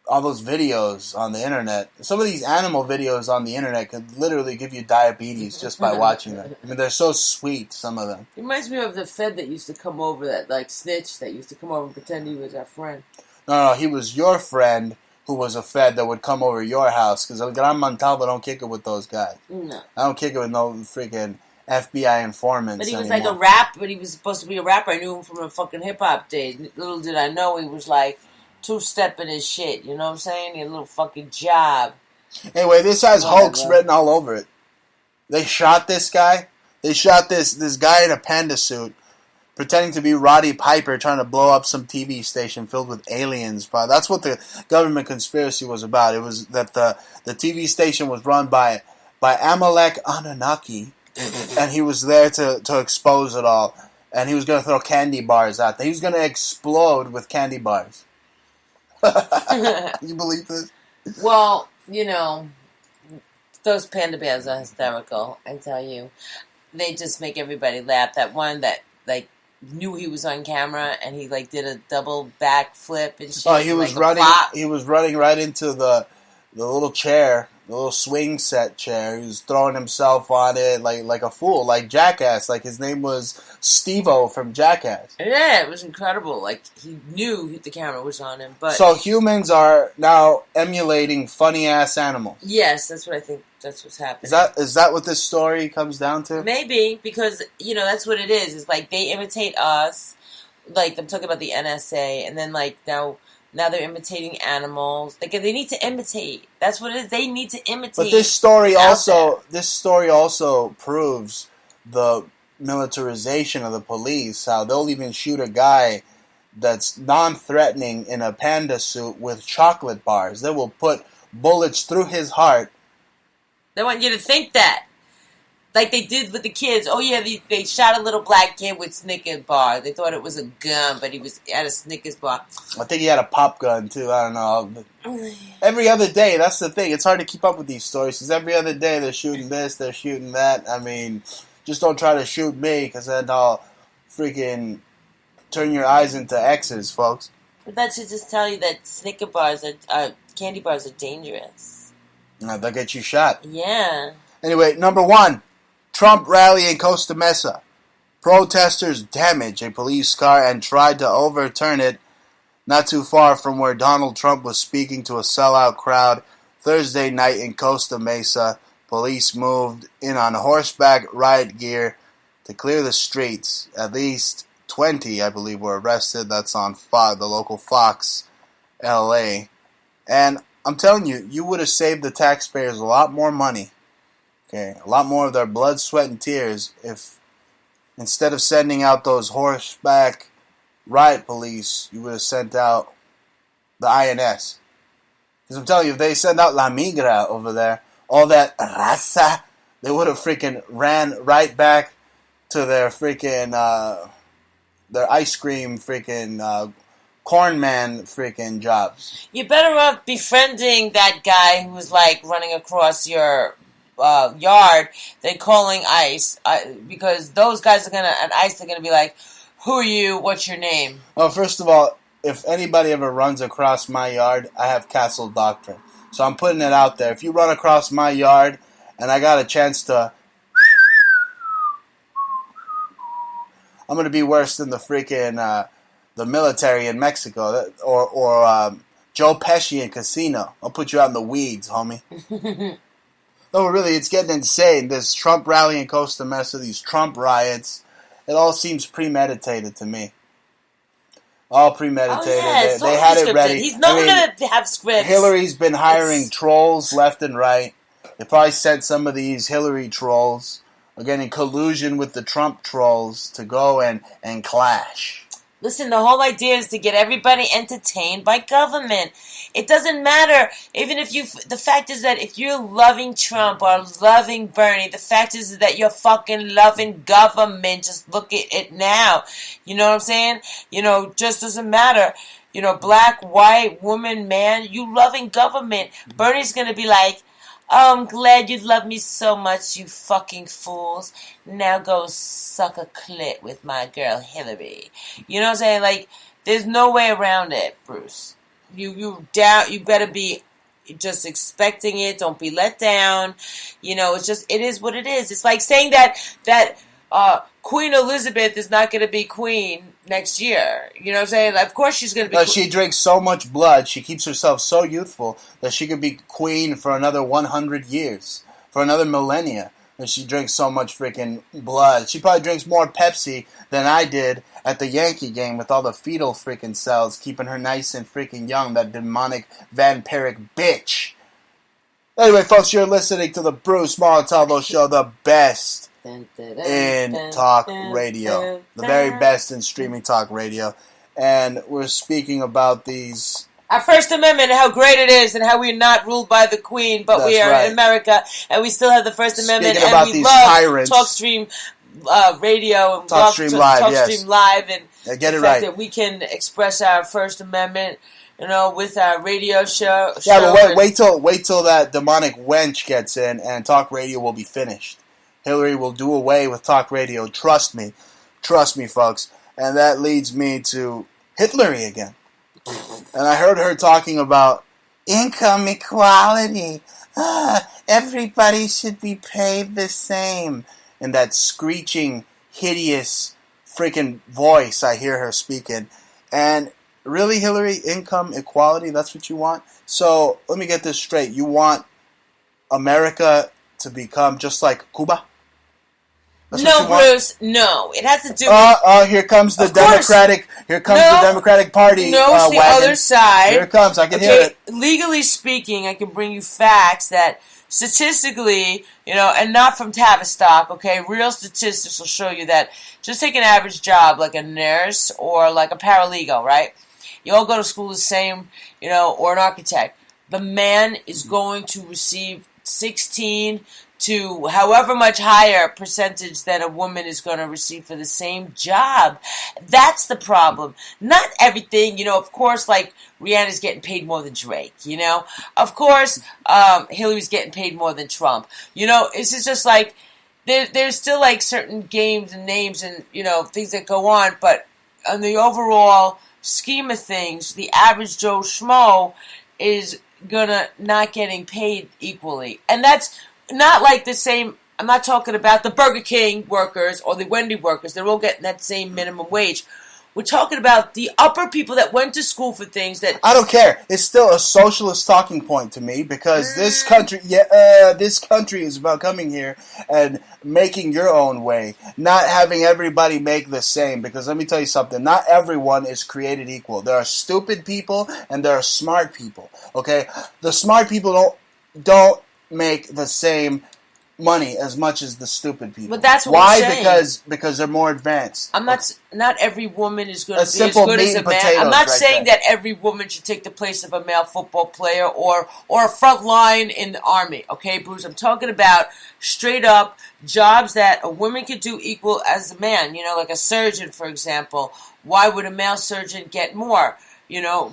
videos on the internet. Some of these animal videos on the internet could literally give you diabetes just by watching them. I mean, they're so sweet, some of them. It reminds me of the Fed that used to come over, that like snitch that used to come over and pretend he was our friend. No, he was your friend who was a Fed that would come over your house. Because I'm Montalvo, don't kick it with those guys. No. I don't kick it with no freaking FBI informants. But he was anymore. like a rap. But he was supposed to be a rapper. I knew him from a fucking hip hop days. Little did I know he was like two-stepping his shit. You know what I'm saying? He had a little fucking job. Anyway, this has hoax written all over it. They shot this guy. They shot this guy in a panda suit, pretending to be Roddy Piper, trying to blow up some TV station filled with aliens. But that's what the government conspiracy was about. It was that the TV station was run by Amalek Anunnaki, and he was there to expose it all. And he was going to throw candy bars out there. He was going to explode with candy bars. You believe this? Well, you know, those panda bears are hysterical, I tell you. They just make everybody laugh. That one that, like, knew he was on camera and he, like, did a double back flip and shit. Oh, he was running. He was running right into the little chair, the little swing set chair. He was throwing himself on it like a fool, like Jackass. Like his name was Steve-O from Jackass. Yeah, it was incredible. Like he knew the camera was on him. But so humans are now emulating funny ass animals. Yes, that's what I think. That's what's happening. Is that what this story comes down to? Maybe, because you know that's what it is. It's like they imitate us. Like I'm talking about the NSA, and then like now they're imitating animals. Like they need to imitate. That's what it is. They need to imitate. But this story also proves the militarization of the police. How they'll even shoot a guy that's non-threatening in a panda suit with chocolate bars. They will put bullets through his heart. They want you to think that. Like they did with the kids. Oh, yeah, they shot a little black kid with Snickers bar. They thought it was a gun, but he was at a Snickers bar. I think he had a pop gun, too. I don't know. Every other day, that's the thing. It's hard to keep up with these stories, because every other day they're shooting this, they're shooting that. I mean, just don't try to shoot me, because then I'll freaking turn your eyes into X's, folks. But that should just tell you that Snickers bars candy bars are dangerous. No, they'll get you shot. Yeah. Anyway, number 1. Trump rally in Costa Mesa. Protesters damaged a police car and tried to overturn it not too far from where Donald Trump was speaking to a sellout crowd Thursday night in Costa Mesa. Police moved in on horseback riot gear to clear the streets. At least 20, I believe, were arrested. That's on the local Fox, LA. And I'm telling you, you would have saved the taxpayers a lot more money. Okay, a lot more of their blood, sweat, and tears if instead of sending out those horseback riot police, you would have sent out the INS. Because I'm telling you, if they send out La Migra over there, all that raza, they would have freaking ran right back to their freaking, their ice cream freaking, corn man freaking jobs. You're better off befriending that guy who was like running across your yard than calling ICE, because those guys at ICE are gonna be like, "Who are you? What's your name?" Well, first of all, if anybody ever runs across my yard, I have castle doctrine, so I'm putting it out there. If you run across my yard and I got a chance to, I'm gonna be worse than the freaking the military in Mexico, or Joe Pesci in Casino. I'll put you out in the weeds, homie. No, really, it's getting insane. This Trump rally in Costa Mesa, these Trump riots, it all seems premeditated to me. All premeditated. Oh, yeah, they had it ready. He's known to have scripts. Hillary's been hiring trolls left and right. They probably sent some of these Hillary trolls, again, in collusion with the Trump trolls, to go and clash. Listen, the whole idea is to get everybody entertained by government. It doesn't matter. Even if the fact is that if you're loving Trump or loving Bernie, the fact is that you're fucking loving government. Just look at it now. You know what I'm saying? You know, just doesn't matter. You know, black, white, woman, man, you loving government. Bernie's gonna be like, "Oh, I'm glad you love me so much, you fucking fools. Now go suck a clit with my girl Hillary." You know what I'm saying? Like, there's no way around it, Bruce. You better be just expecting it. Don't be let down. You know, it is what it is. It's like saying that Queen Elizabeth is not going to be queen next year. You know what I'm saying? Of course she's going to be She drinks so much blood, she keeps herself so youthful that she could be queen for another 100 years, for another millennia. And she drinks so much freaking blood. She probably drinks more Pepsi than I did at the Yankee game with all the fetal freaking cells, keeping her nice and freaking young, that demonic vampiric bitch. Anyway, folks, you're listening to the Bruce Montalvo Show, the best in talk radio. The very best in streaming talk radio. And we're speaking about these... Our First Amendment, how great it is, and how we're not ruled by the Queen, but we are in America, and we still have the First Amendment, and we love TalkStream radio and TalkStream Live, and get it the fact right. that we can express our First Amendment, with our radio show. Yeah, but wait till that demonic wench gets in, and talk radio will be finished. Hillary will do away with talk radio. Trust me, folks. And that leads me to Hitlery again. And I heard her talking about income equality. Everybody should be paid the same. In that screeching, hideous, freaking voice I hear her speaking. And really, Hillary, income equality, that's what you want? So, let me get this straight. You want America to become just like Cuba? No, Bruce. No, it has to do with. Here comes the Democratic. Here comes the Democratic Party. No, it's the wagon. other side. Here it comes. I can hear it. Legally speaking, I can bring you facts that statistically, and not from Tavistock. Okay, real statistics will show you that. Just take an average job like a nurse or like a paralegal, right? You all go to school the same, or an architect. The man is going to receive 16 to however much higher percentage than a woman is going to receive for the same job. That's the problem. Not everything, of course, like Rihanna's getting paid more than Drake, Of course, Hillary's getting paid more than Trump. It's just like, there's still like certain games and names and, things that go on, but on the overall scheme of things, the average Joe Schmo is gonna not getting paid equally. And that's not like the same. I'm not talking about the Burger King workers or the Wendy workers. They're all getting that same minimum wage. We're talking about the upper people that went to school for things that... I don't care. It's still a socialist talking point to me because this country is about coming here and making your own way, not having everybody make the same. Because let me tell you something, not everyone is created equal. There are stupid people and there are smart people, okay? The smart people don't make the same money as much as the stupid people. But that's what Why? I'm saying. Because they're more advanced. I'm not every woman is going to be as good as a man. I'm not saying that every woman should take the place of a male football player or a front line in the army. Okay, Bruce? I'm talking about straight up jobs that a woman could do equal as a man. Like a surgeon, for example. Why would a male surgeon get more?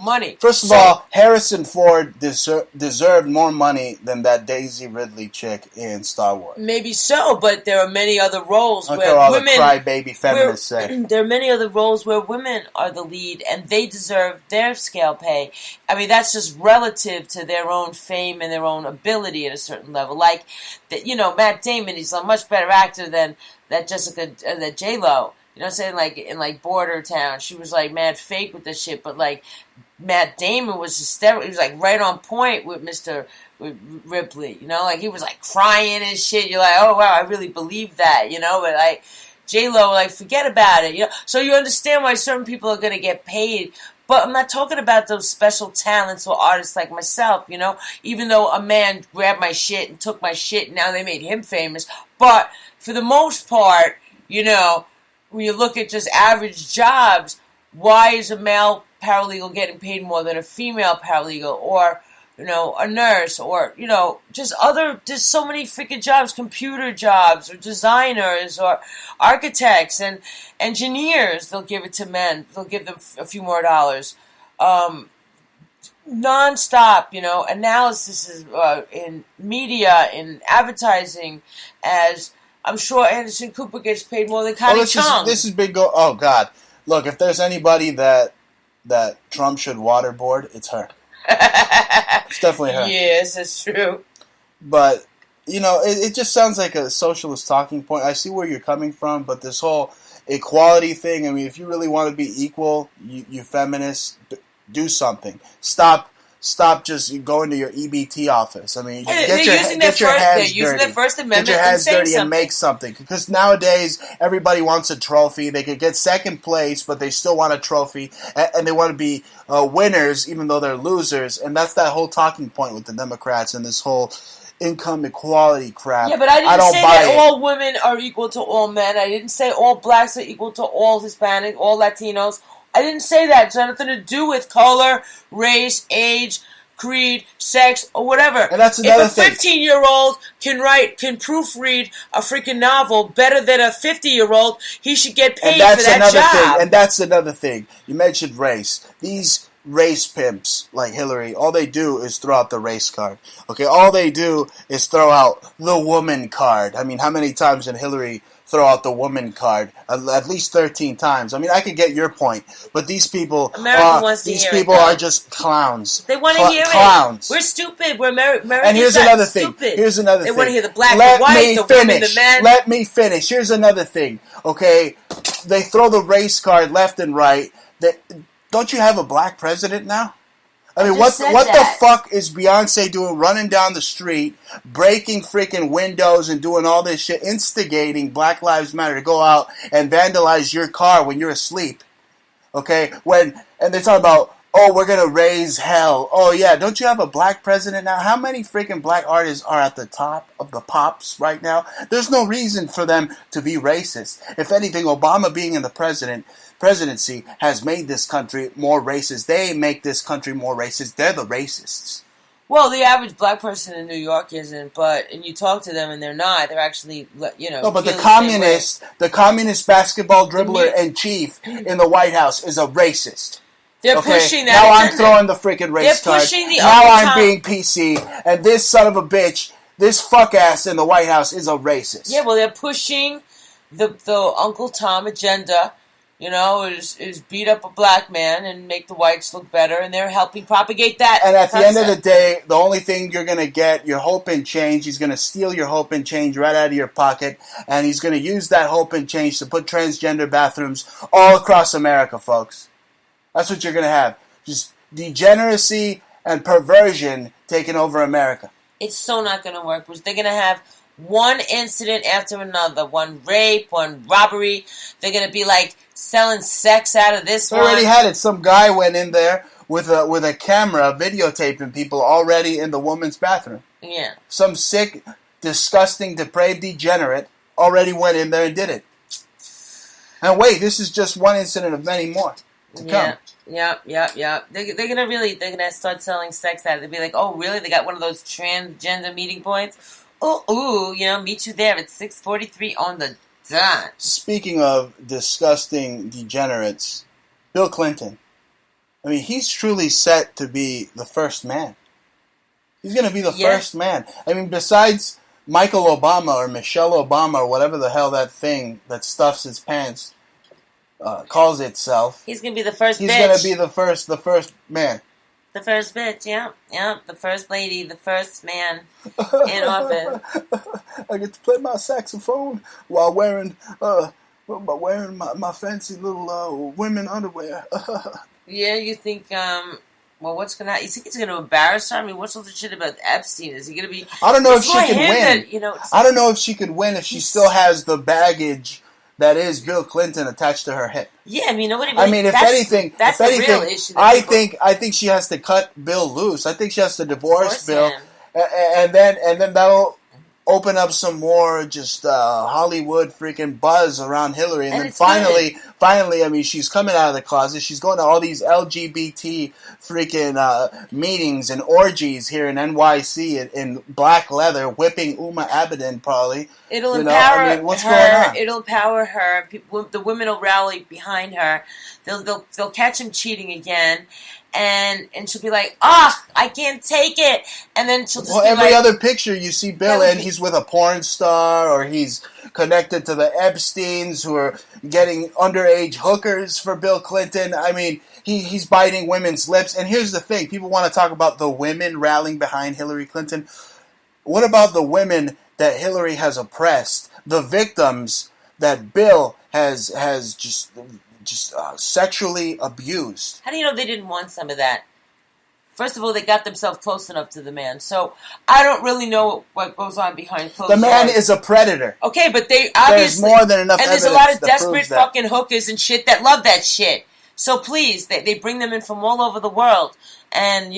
Money. First of all, Harrison Ford deserved more money than that Daisy Ridley chick in Star Wars. Maybe so, but there are many other roles where women... the crybaby feminists say. There are many other roles where women are the lead, and they deserve their scale pay. I mean, that's just relative to their own fame and their own ability at a certain level. Like, Matt Damon, he's a much better actor than that J-Lo. You know what I'm saying? Like, in, Border Town, she was, mad fake with this shit, but, Matt Damon was hysterical. He was, right on point with Mr. Ripley, he was, crying and shit. You're like, oh, wow, I really believe that, but, J-Lo, forget about it, So you understand why certain people are going to get paid, but I'm not talking about those special talents or artists like myself, even though a man grabbed my shit and took my shit, and now they made him famous, but for the most part, when you look at just average jobs, why is a male paralegal getting paid more than a female paralegal or, a nurse or, just so many freaking jobs, computer jobs or designers or architects and engineers, they'll give it to men. They'll give them a few more dollars. Non-stop, analysis is, in media, in advertising as... I'm sure Anderson Cooper gets paid more than Connie Chung. This is big. Oh God! Look, if there's anybody that Trump should waterboard, it's her. It's definitely her. Yes, that's true. But it just sounds like a socialist talking point. I see where you're coming from, but this whole equality thing. I mean, if you really want to be equal, you feminists, do something. Stop stop just going to your EBT office. I mean, They're get your using hands their First Amendment Get your hands and saying dirty and something. make something. Because nowadays, everybody wants a trophy. They could get second place, but they still want a trophy. And they want to be winners, even though they're losers. And that's that whole talking point with the Democrats and this whole income equality crap. Yeah, but I didn't say that it. all women are equal to all men. I didn't say all blacks are equal to all Hispanic, all Latinos. I didn't say that. It's got nothing to do with color, race, age, creed, sex, or whatever. And that's another thing. If a 15-year-old can proofread a freaking novel better than a 50-year-old, he should get paid for that job. And that's another thing. You mentioned race. These race pimps like Hillary, all they do is throw out the race card. Okay, all they do is throw out the woman card. I mean, how many times did Hillary throw out the woman card? At least 13 times. I mean, I could get your point, but these people are just clowns. They want to hear clowns. It. We're stupid. We're Americans. And here's another thing. They want to hear the black, the white, the women, the men. Let me finish. Here's another thing. Okay, they throw the race card left and right. Don't you have a black president now? I mean, what the fuck is Beyonce doing running down the street, breaking freaking windows and doing all this shit, instigating Black Lives Matter to go out and vandalize your car when you're asleep? Okay? And they talk about, oh, we're going to raise hell. Oh, yeah, don't you have a black president now? How many freaking black artists are at the top of the pops right now? There's no reason for them to be racist. If anything, Obama being in the presidency has made this country more racist. They make this country more racist. They're the racists. Well, the average black person in New York isn't, and you talk to them and they're not. They're actually, No, but the communist basketball dribbler and chief in the White House is a racist. They're pushing that. Now I'm throwing the freaking race card. Now I'm being PC, and this son of a bitch, this fuck ass in the White House is a racist. Yeah, well, they're pushing the Uncle Tom agenda. Is beat up a black man and make the whites look better, and they're helping propagate that. And at the end of the day, the only thing you're going to get, your hope and change, he's going to steal your hope and change right out of your pocket, and he's going to use that hope and change to put transgender bathrooms all across America, folks. That's what you're going to have. Just degeneracy and perversion taking over America. It's so not going to work. They're going to have one incident after another. One rape, one robbery. They're going to be like selling sex out of this one. They already had it. Some guy went in there with a camera videotaping people already in the woman's bathroom. Yeah. Some sick, disgusting, depraved degenerate already went in there and did it. And wait, this is just one incident of many more to come. Yep. They're gonna start selling sex out. They'll be like, oh, really? They got one of those transgender meeting points. Ooh, meet you there at 6:43 on the dot. Speaking of disgusting degenerates, Bill Clinton. I mean, he's truly set to be the first man. He's going to be the first man. I mean, besides Michael Obama or Michelle Obama or whatever the hell that thing that stuffs his pants calls itself. He's going to be the first bitch. He's going to be the first man. The first bitch, yeah. The first lady, the first man in office. I get to play my saxophone while wearing my fancy little women underwear. Yeah, you think, what's going to happen? You think he's going to embarrass her? I mean, what's all the shit about Epstein? Is he going to be... I don't know if she can win. I don't know if she can win if she still has the baggage that is Bill Clinton attached to her hip. Yeah, I mean, nobody. If anything, the real issue. I think she has to cut Bill loose. I think she has to divorce Bill, and then that'll open up some more just Hollywood freaking buzz around Hillary, and then finally, I mean, she's coming out of the closet. She's going to all these LGBT freaking meetings and orgies here in NYC in black leather, whipping Uma Abedin probably. It'll empower her. What's going on? It'll empower her. The women will rally behind her. They'll catch him cheating again. And she'll be like, I can't take it. And then she'll just every other picture you see Bill in, he's with a porn star or he's connected to the Epsteins who are getting underage hookers for Bill Clinton. I mean, he's biting women's lips. And here's the thing. People want to talk about the women rallying behind Hillary Clinton. What about the women that Hillary has oppressed? The victims that Bill has just sexually abused. How do you know they didn't want some of that? First of all, they got themselves close enough to the man. So I don't really know what goes on behind closed doors. The man is a predator. Okay, but they obviously... There's more than enough and evidence. And there's a lot of desperate fucking hookers and shit that love that shit. So please, they bring them in from all over the world. And,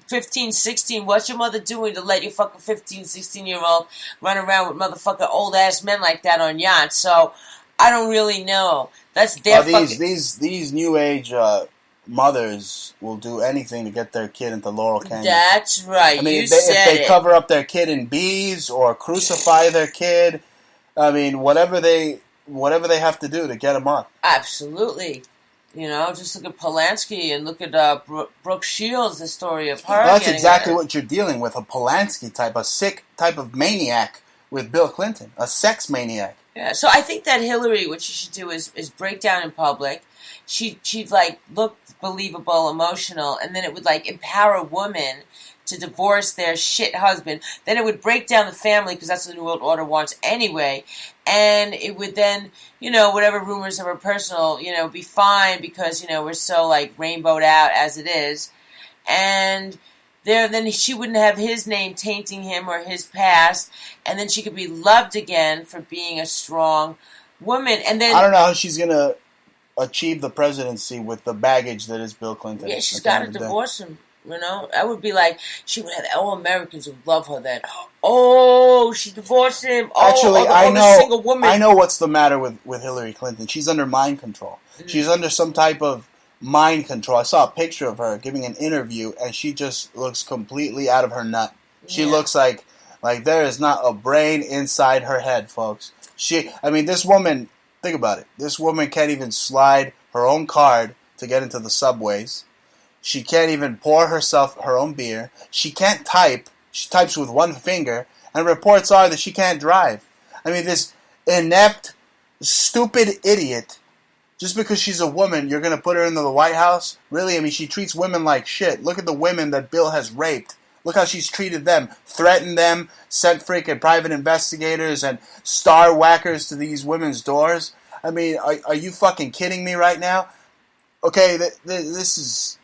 15, 16, what's your mother doing to let your fucking 15, 16-year-old run around with motherfucking old-ass men like that on yachts? So I don't really know. That's their fucking... These new age... mothers will do anything to get their kid into Laurel Canyon. That's right. I mean, if they cover up their kid in bees or crucify their kid, I mean, whatever they have to do to get them up. Absolutely. Just look at Polanski and look at Brooke Shields, the story of her. That's exactly what you're dealing with, a Polanski type, a sick type of maniac with Bill Clinton, a sex maniac. Yeah, so I think that Hillary, what she should do is break down in public. She'd like look believable, emotional, and then it would like empower women to divorce their shit husband. Then it would break down the family because that's what the New World Order wants anyway. And it would then, whatever rumors of her personal, be fine because, we're so like rainbowed out as it is. And then she wouldn't have his name tainting him or his past. And then she could be loved again for being a strong woman. And then I don't know how she's going to achieve the presidency with the baggage that is Bill Clinton. Yeah, she's got to divorce him. That would be like she would have all Americans would love her then. Oh, she divorced him. Oh, actually, single woman. I know what's the matter with Hillary Clinton. She's under mind control. Mm-hmm. She's under some type of mind control. I saw a picture of her giving an interview, and she just looks completely out of her nut. She looks like there is not a brain inside her head, folks. This woman. Think about it. This woman can't even slide her own card to get into the subways. She can't even pour herself her own beer. She can't type. She types with one finger. And reports are that she can't drive. This inept, stupid idiot, just because she's a woman, you're going to put her into the White House? Really? She treats women like shit. Look at the women that Bill has raped. Look how she's treated them, threatened them, sent freaking private investigators and star whackers to these women's doors. Are you fucking kidding me right now? Okay, this is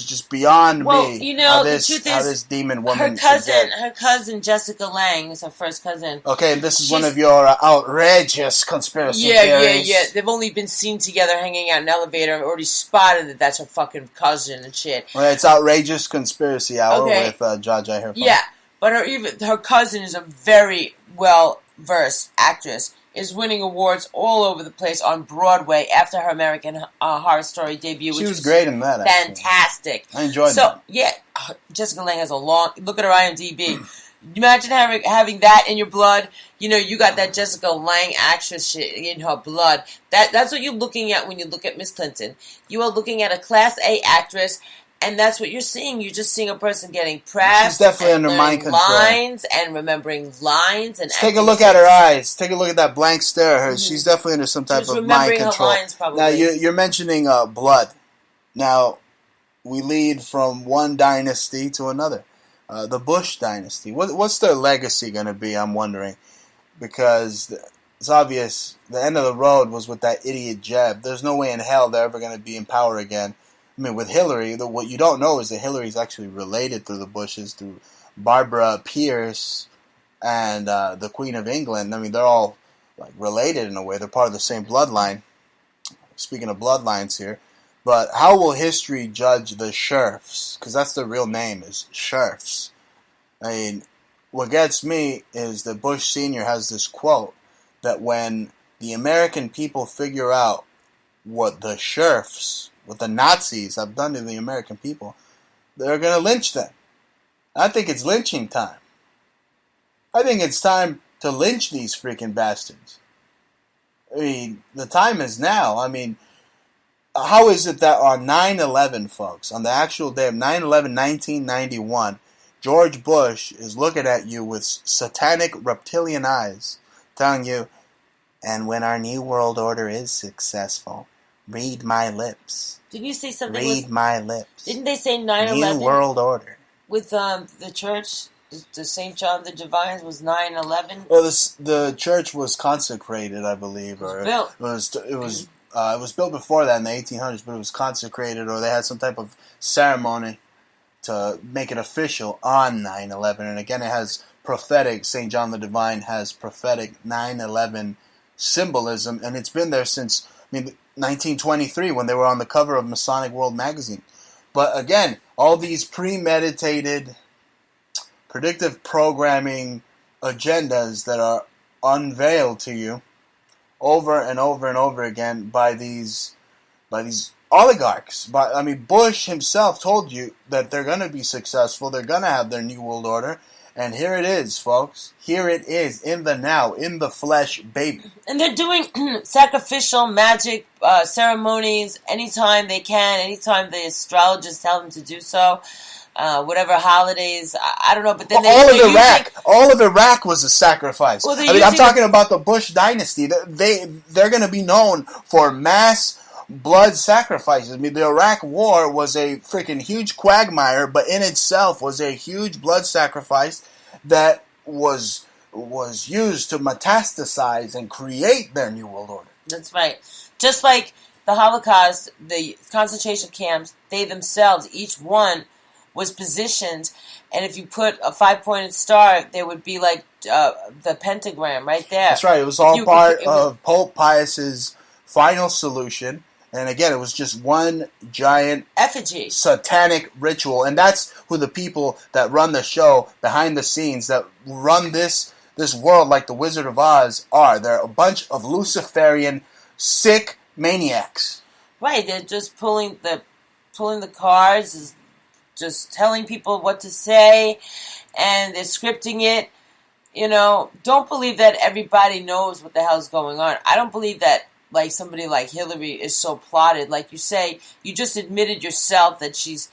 just beyond me. The truth is, how this demon woman her cousin Jessica Lange is her first cousin. Okay, and this is one of your outrageous conspiracy theories. Yeah. They've only been seen together hanging out in an elevator. I've already spotted that that's her fucking cousin and shit. Well, it's outrageous conspiracy hour with Jaja here. Yeah, but her cousin is a very well-versed actress. Is winning awards all over the place on Broadway after her American Horror Story debut. She was great in that, fantastic. Actually. I enjoyed that. So, yeah, Jessica Lange has a long... Look at her IMDb. Imagine having that in your blood. You got that Jessica Lange actress shit in her blood. That's what you're looking at when you look at Miss Clinton. You are looking at a Class A actress... And that's what you're seeing. You're just seeing a person getting prepped. She's definitely under mind control. Lines and remembering lines. And take a look at her eyes. Take a look at that blank stare of hers. Mm-hmm. She's definitely under some type of mind control. Her lines, probably. Now, you're mentioning blood. Now, we lead from one dynasty to another. The Bush dynasty. What's their legacy going to be, I'm wondering? Because it's obvious the end of the road was with that idiot Jeb. There's no way in hell they're ever going to be in power again. With Hillary, what you don't know is that Hillary's actually related to the Bushes through Barbara Pierce and the Queen of England. They're all related in a way. They're part of the same bloodline. Speaking of bloodlines here. But how will history judge the Scherfs? Because that's their real name, is Scherfs. What gets me is that Bush Sr. has this quote that when the American people figure out what the Scherfs... what the Nazis have done to the American people, they're going to lynch them. I think it's lynching time. I think it's time to lynch these freaking bastards. The time is now. How is it that on 9/11, folks, on the actual day of 9/11, 1991, George Bush is looking at you with satanic reptilian eyes, telling you, and when our new world order is successful, read my lips. Didn't you say something? Read my lips. Didn't they say 9/11? New World Order. With the church, the St. John the Divine was 9/11? Well, the church was consecrated, I believe. It was built before that in the 1800s, but it was consecrated, or they had some type of ceremony to make it official on 9/11. And again, it has prophetic, St. John the Divine has prophetic 9/11 symbolism, and it's been there since 1923 when they were on the cover of Masonic World magazine. But again, all these premeditated, predictive programming agendas that are unveiled to you over and over and over again by these oligarchs. Bush himself told you that they're going to be successful, they're going to have their New World Order, and here it is, folks. Here it is, in the now, in the flesh, baby. And they're doing sacrificial magic ceremonies anytime they can, anytime the astrologers tell them to do so. Whatever holidays, I don't know, but then all of Iraq was a sacrifice. Well, I'm talking about the Bush dynasty. They're going to be known for mass blood sacrifices. The Iraq War was a freaking huge quagmire, but in itself was a huge blood sacrifice that was used to metastasize and create their New World Order. That's right. Just like the Holocaust, the concentration camps, they themselves, each one was positioned, and if you put a 5-pointed star, there would be like the pentagram right there. That's right. It was all part of Pope Pius's final solution. And again, it was just one giant effigy, satanic ritual. And that's who the people that run the show behind the scenes, that run this world like the Wizard of Oz are. They're a bunch of Luciferian, sick maniacs. Right. They're just pulling the cards, just telling people what to say, and they're scripting it. Don't believe that everybody knows what the hell's going on. I don't believe that like somebody like Hillary is so plotted. Like you say, you just admitted yourself that she's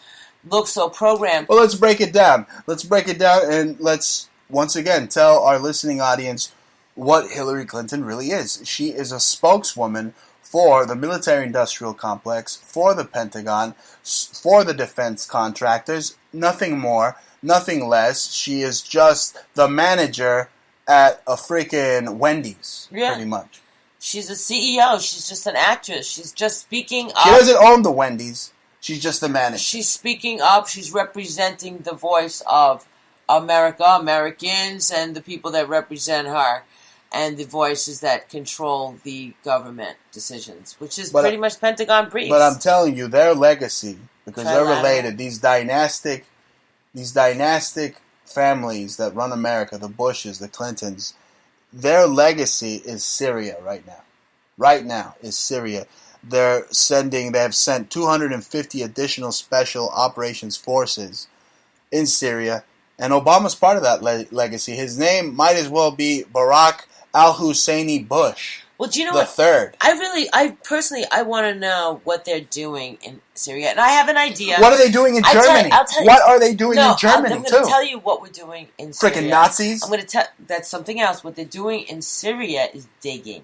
looks so programmed. Well, let's break it down. And let's once again tell our listening audience what Hillary Clinton really is. She is a spokeswoman for the military-industrial complex, for the Pentagon, for the defense contractors. Nothing more, nothing less. She is just the manager at a freaking Wendy's, pretty much. She's a CEO. She's just an actress. She's just speaking up. She doesn't own the Wendy's. She's just the manager. She's speaking up. She's representing the voice of America, Americans, and the people that represent her, and the voices that control the government decisions, which is pretty much Pentagon briefs. But I'm telling you, their legacy, because they're related, these dynastic families that run America, the Bushes, the Clintons, their legacy is Syria right now. Right now is Syria. They have sent 250 additional special operations forces in Syria, and Obama's part of that legacy. His name might as well be Barack al-Husseini Bush. Well, do you know the third? I personally want to know what they're doing in Syria, and I have an idea. What are they doing in Germany? What are they doing in Germany, I'm going to tell you what we're doing in Syria. Freaking Nazis? I'm going to tell that's something else. What they're doing in Syria is digging.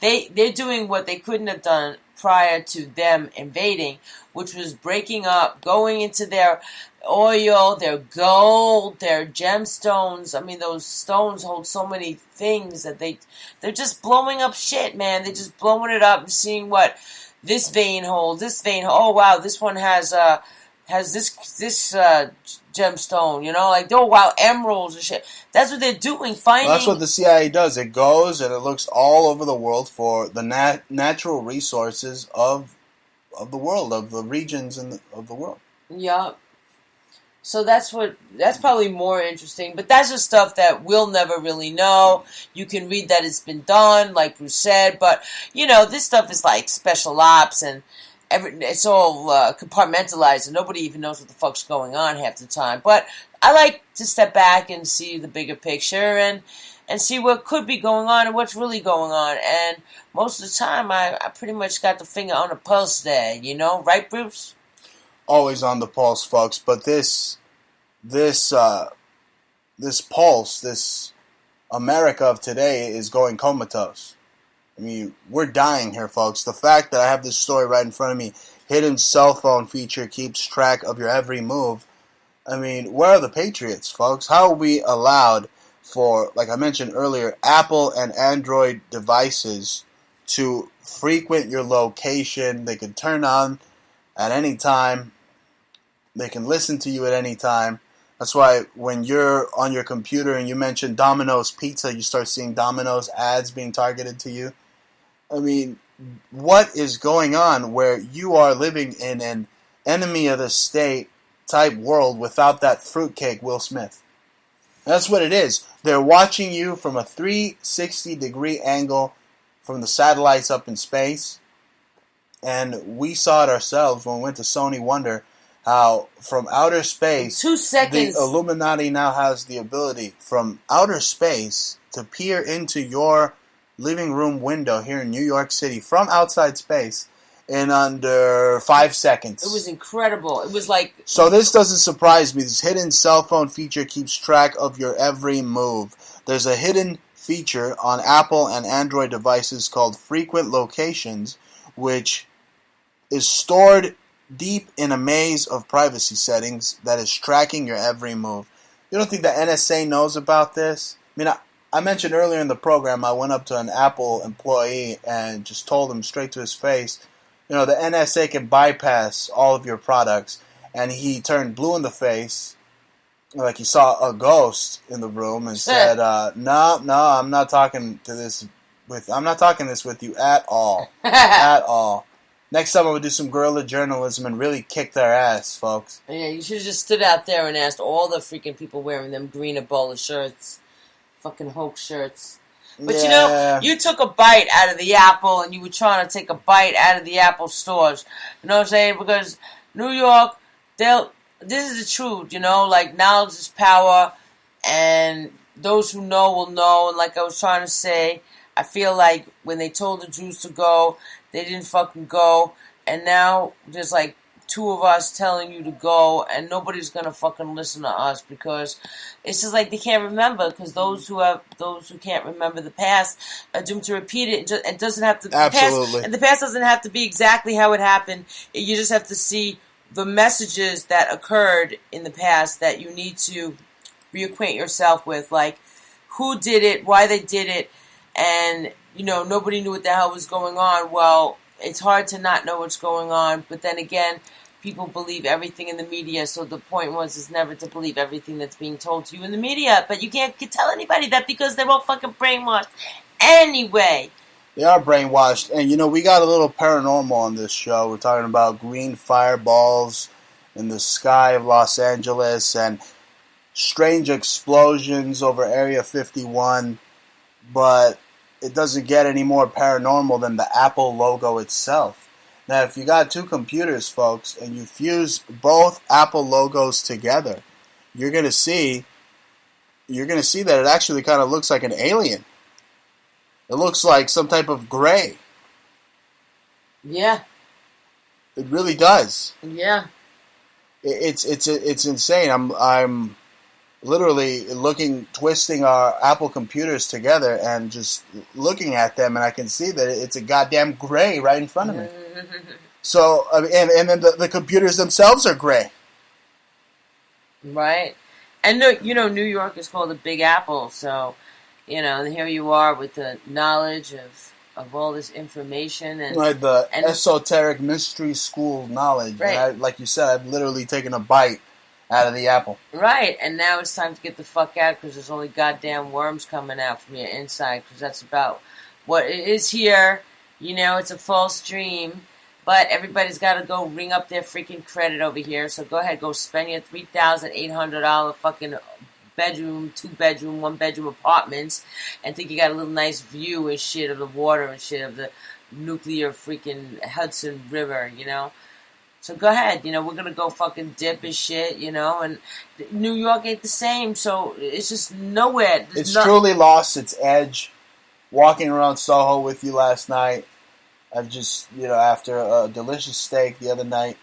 They're doing what they couldn't have done prior to them invading, which was breaking up, going into their oil, their gold, their gemstones. Those stones hold so many things that they're just blowing up shit, man. They're just blowing it up and seeing what this vein holds. This vein, oh wow, this one has this gemstone, oh wow, emeralds and shit. That's what they're doing. That's what the CIA does. It goes and it looks all over the world for the natural resources of the world, of the regions of the world. Yeah. So that's probably more interesting, but that's just stuff that we'll never really know. You can read that it's been done, like Bruce said, but this stuff is like special ops, and it's all compartmentalized, and nobody even knows what the fuck's going on half the time. But I like to step back and see the bigger picture and see what could be going on and what's really going on. And most of the time, I pretty much got the finger on the pulse there, right, Bruce? Always on the pulse, folks. But this pulse, this America of today is going comatose. We're dying here, folks. The fact that I have this story right in front of me, hidden cell phone feature keeps track of your every move. Where are the patriots, folks? How are we allowed for, like I mentioned earlier, Apple and Android devices to frequent your location? They can turn on at any time. They can listen to you at any time. That's why when you're on your computer and you mention Domino's Pizza, you start seeing Domino's ads being targeted to you. I mean, what is going on where you are living in an enemy of the state type world without that fruitcake Will Smith? That's what it is. They're watching you from a 360-degree angle from the satellites up in space. And we saw it ourselves when we went to Sony Wonder, how from outer space, 2 seconds, the Illuminati now has the ability from outer space to peer into your living room window here in New York City from outside space in under 5 seconds. It was incredible. It was like... So this doesn't surprise me. This hidden cell phone feature keeps track of your every move. There's a hidden feature on Apple and Android devices called Frequent Locations, which is stored deep in a maze of privacy settings that is tracking your every move. You don't think the NSA knows about this? I mean, I mentioned earlier in the program, I went up to an Apple employee and just told him straight to his face, the NSA can bypass all of your products. And he turned blue in the face, like he saw a ghost in the room, and said, "No, I'm not talking this with you at all, at all. Next time I would do some guerrilla journalism and really kick their ass, folks." Yeah, you should have just stood out there and asked all the freaking people wearing them green Ebola shirts, fucking Hoax shirts. But you took a bite out of the apple, and you were trying to take a bite out of the Apple stores. You know what I'm saying? Because New York, this is the truth, like knowledge is power, and those who know will know. And like I was trying to say, I feel like when they told the Jews to go, they didn't fucking go, and now there's like 2 of us telling you to go, and nobody's gonna fucking listen to us because it's just like they can't remember. Because those who can't remember the past are doomed to repeat it. It doesn't have to. Absolutely. The past doesn't have to be exactly how it happened. You just have to see the messages that occurred in the past that you need to reacquaint yourself with, like who did it, why they did it, and nobody knew what the hell was going on. Well, it's hard to not know what's going on, but then again, people believe everything in the media, so the point is never to believe everything that's being told to you in the media, but you can't tell anybody that because they're all fucking brainwashed anyway. They are brainwashed, and we got a little paranormal on this show. We're talking about green fireballs in the sky of Los Angeles and strange explosions over Area 51, but it doesn't get any more paranormal than the Apple logo itself. Now, if you got 2 computers, folks, and you fuse both Apple logos together, you're gonna see that it actually kind of looks like an alien. It looks like some type of gray. Yeah. It really does. Yeah. It's insane. I'm literally twisting our Apple computers together and just looking at them, and I can see that it's a goddamn gray right in front of me. So, and then the computers themselves are gray. Right. And New York is called the Big Apple, so, here you are with the knowledge of all this information. And right, the esoteric mystery school knowledge. Right. Like you said, I've literally taken a bite out of the apple. Right, and now it's time to get the fuck out because there's only goddamn worms coming out from your inside because that's about what it is here. It's a false dream, but everybody's got to go ring up their freaking credit over here. So go ahead, go spend your $3,800 fucking bedroom, 2-bedroom, 1-bedroom apartments and think you got a little nice view and shit of the water and shit of the nuclear freaking Hudson River, So go ahead, we're going to go fucking dip and shit, and New York ain't the same, so it's just nowhere. It's truly lost its edge. Walking around Soho with you last night, I've just, after a delicious steak the other night,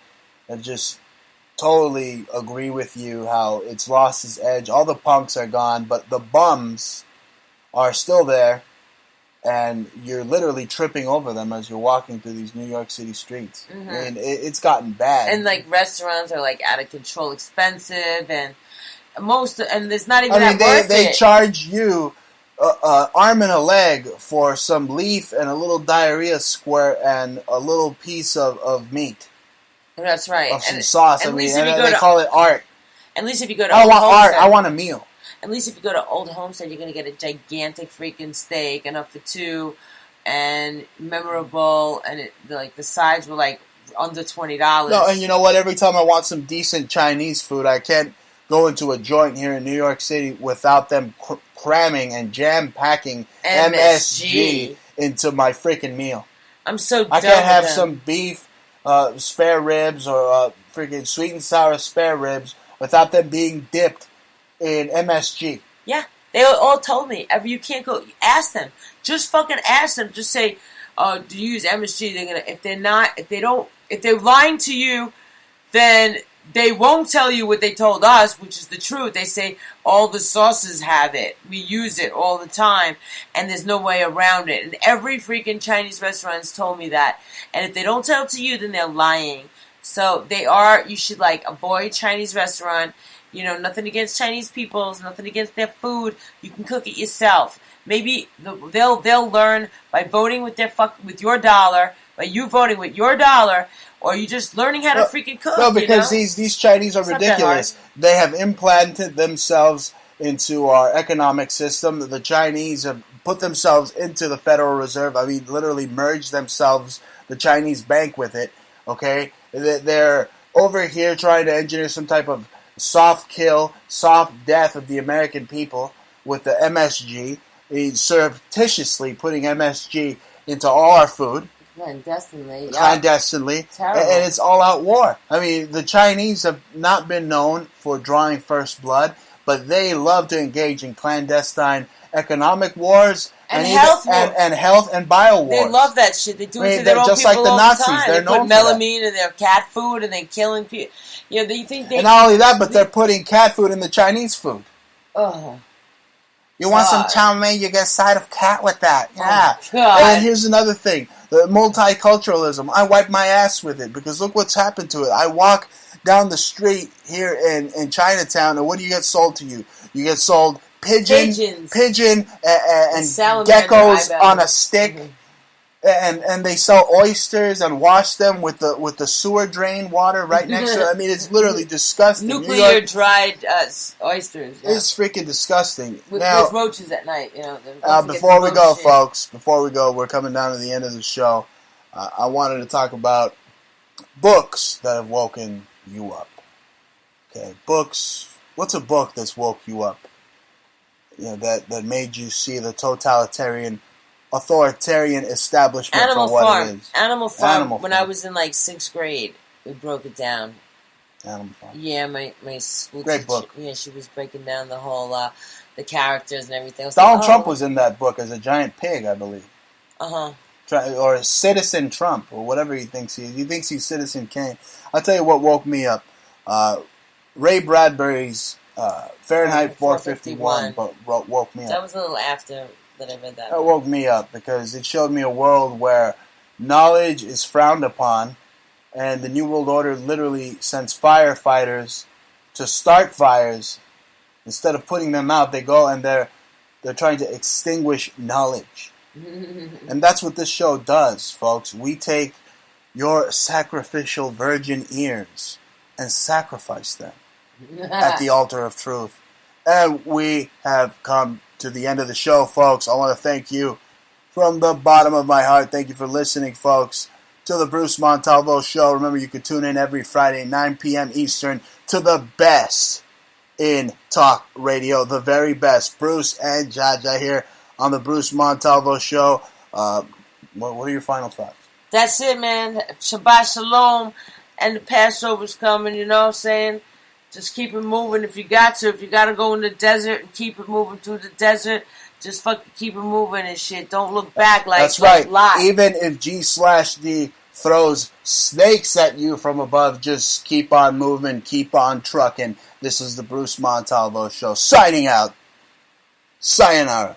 I just totally agree with you how it's lost its edge. All the punks are gone, but the bums are still there. And you're literally tripping over them as you're walking through these New York City streets. Mm-hmm. I mean, it's gotten bad. And restaurants are out of control, expensive, and there's not even that worth it. They charge you arm and a leg for some leaf and a little diarrhea squirt and a little piece of meat. That's right. Of some sauce. At I mean, least if you and go they to, call it art. at least if you go to I don't Old want art. Homestead, I want a meal. at least if you go to Old Homestead, you're gonna get a gigantic freaking steak, enough for two, and memorable, and the sides were like under $20. No, and you know what? Every time I want some decent Chinese food, I can't go into a joint here in New York City without them cramming and jam-packing MSG into my freaking meal. I'm so done I can't have with them. some beef, spare ribs, or freaking sweet and sour spare ribs without them being dipped in MSG. Yeah, they all told me. You can't go. Ask them. Just fucking ask them. Just say, do you use MSG? They're gonna. If they're lying to you, then they won't tell you what they told us, which is the truth. They say all the sauces have it. We use it all the time, and there's no way around it. And every freaking Chinese restaurant has told me that. And if they don't tell it to you, then they're lying. So you should avoid Chinese restaurant. You know, nothing against Chinese peoples, nothing against their food. You can cook it yourself. Maybe they'll learn by voting with your dollar, by you voting with your dollar, or you just learning how to freaking cook. No, because these Chinese are ridiculous. They have implanted themselves into our economic system. The Chinese have put themselves into the Federal Reserve. I mean, literally merged themselves, the Chinese bank, with it. Okay, they're over here trying to engineer some type of soft kill, soft death of the American people with the MSG. He's surreptitiously putting MSG into all our food. Clandestinely. And it's all-out war. I mean, the Chinese have not been known for drawing first blood, but they love to engage in clandestine economic wars and health and bio wars. They love that shit. They do it to their own just people like the all Nazis. the time. They're they known put melamine in their cat food, and they're killing people. You know, and not only that, but they're putting cat food in the Chinese food. Oh. You want some chow mein, you get a side of cat with that. Yeah. God. And then here's another thing. The multiculturalism. I wipe my ass with it because look what's happened to it. I walk down the street here in Chinatown, and what do you get sold to you? You get sold pigeon and geckos on a stick. Mm-hmm. And they sell oysters and wash them with the sewer drain water right next to it. I mean, it's literally disgusting. Nuclear dried oysters. Yeah. It's freaking disgusting. With roaches at night, you know. Before we go, folks, we're coming down to the end of the show. I wanted to talk about books that have woken you up. Okay, books. What's a book that's woke you up? You know, that made you see the authoritarian establishment for what it is. Animal Farm. When I was in 6th grade, we broke it down. Animal Farm. Yeah, my school Great teacher. book. Yeah, she was breaking down the whole the characters and everything. Donald Trump was in that book as a giant pig, I believe. Or Citizen Trump, or whatever he thinks he is. He thinks he's Citizen Kane. I'll tell you what woke me up. Ray Bradbury's Fahrenheit 451 woke me up. That was a little after that I read that. That woke me up because it showed me a world where knowledge is frowned upon, and the New World Order literally sends firefighters to start fires. Instead of putting them out, they go and they're trying to extinguish knowledge. And that's what this show does, folks. We take your sacrificial virgin ears and sacrifice them at the altar of truth. And we have come to the end of the show, folks. I want to thank you from the bottom of my heart. Thank you for listening, folks, to the Bruce Montalvo Show. Remember, you can tune in every Friday, 9 p.m. Eastern, to the best in talk radio, the very best. Bruce and Jaja here on the Bruce Montalvo Show. What are your final thoughts? That's it, man. Shabbat Shalom, and the Passover's coming, you know what I'm saying? Just keep it moving if you got to. If you got to go in the desert and keep it moving through the desert, just fucking keep it moving and shit. Don't look back like That's right. Lot. Even if G/D throws snakes at you from above, just keep on moving, keep on trucking. This is the Bruce Montalvo Show. Signing out. Sayonara.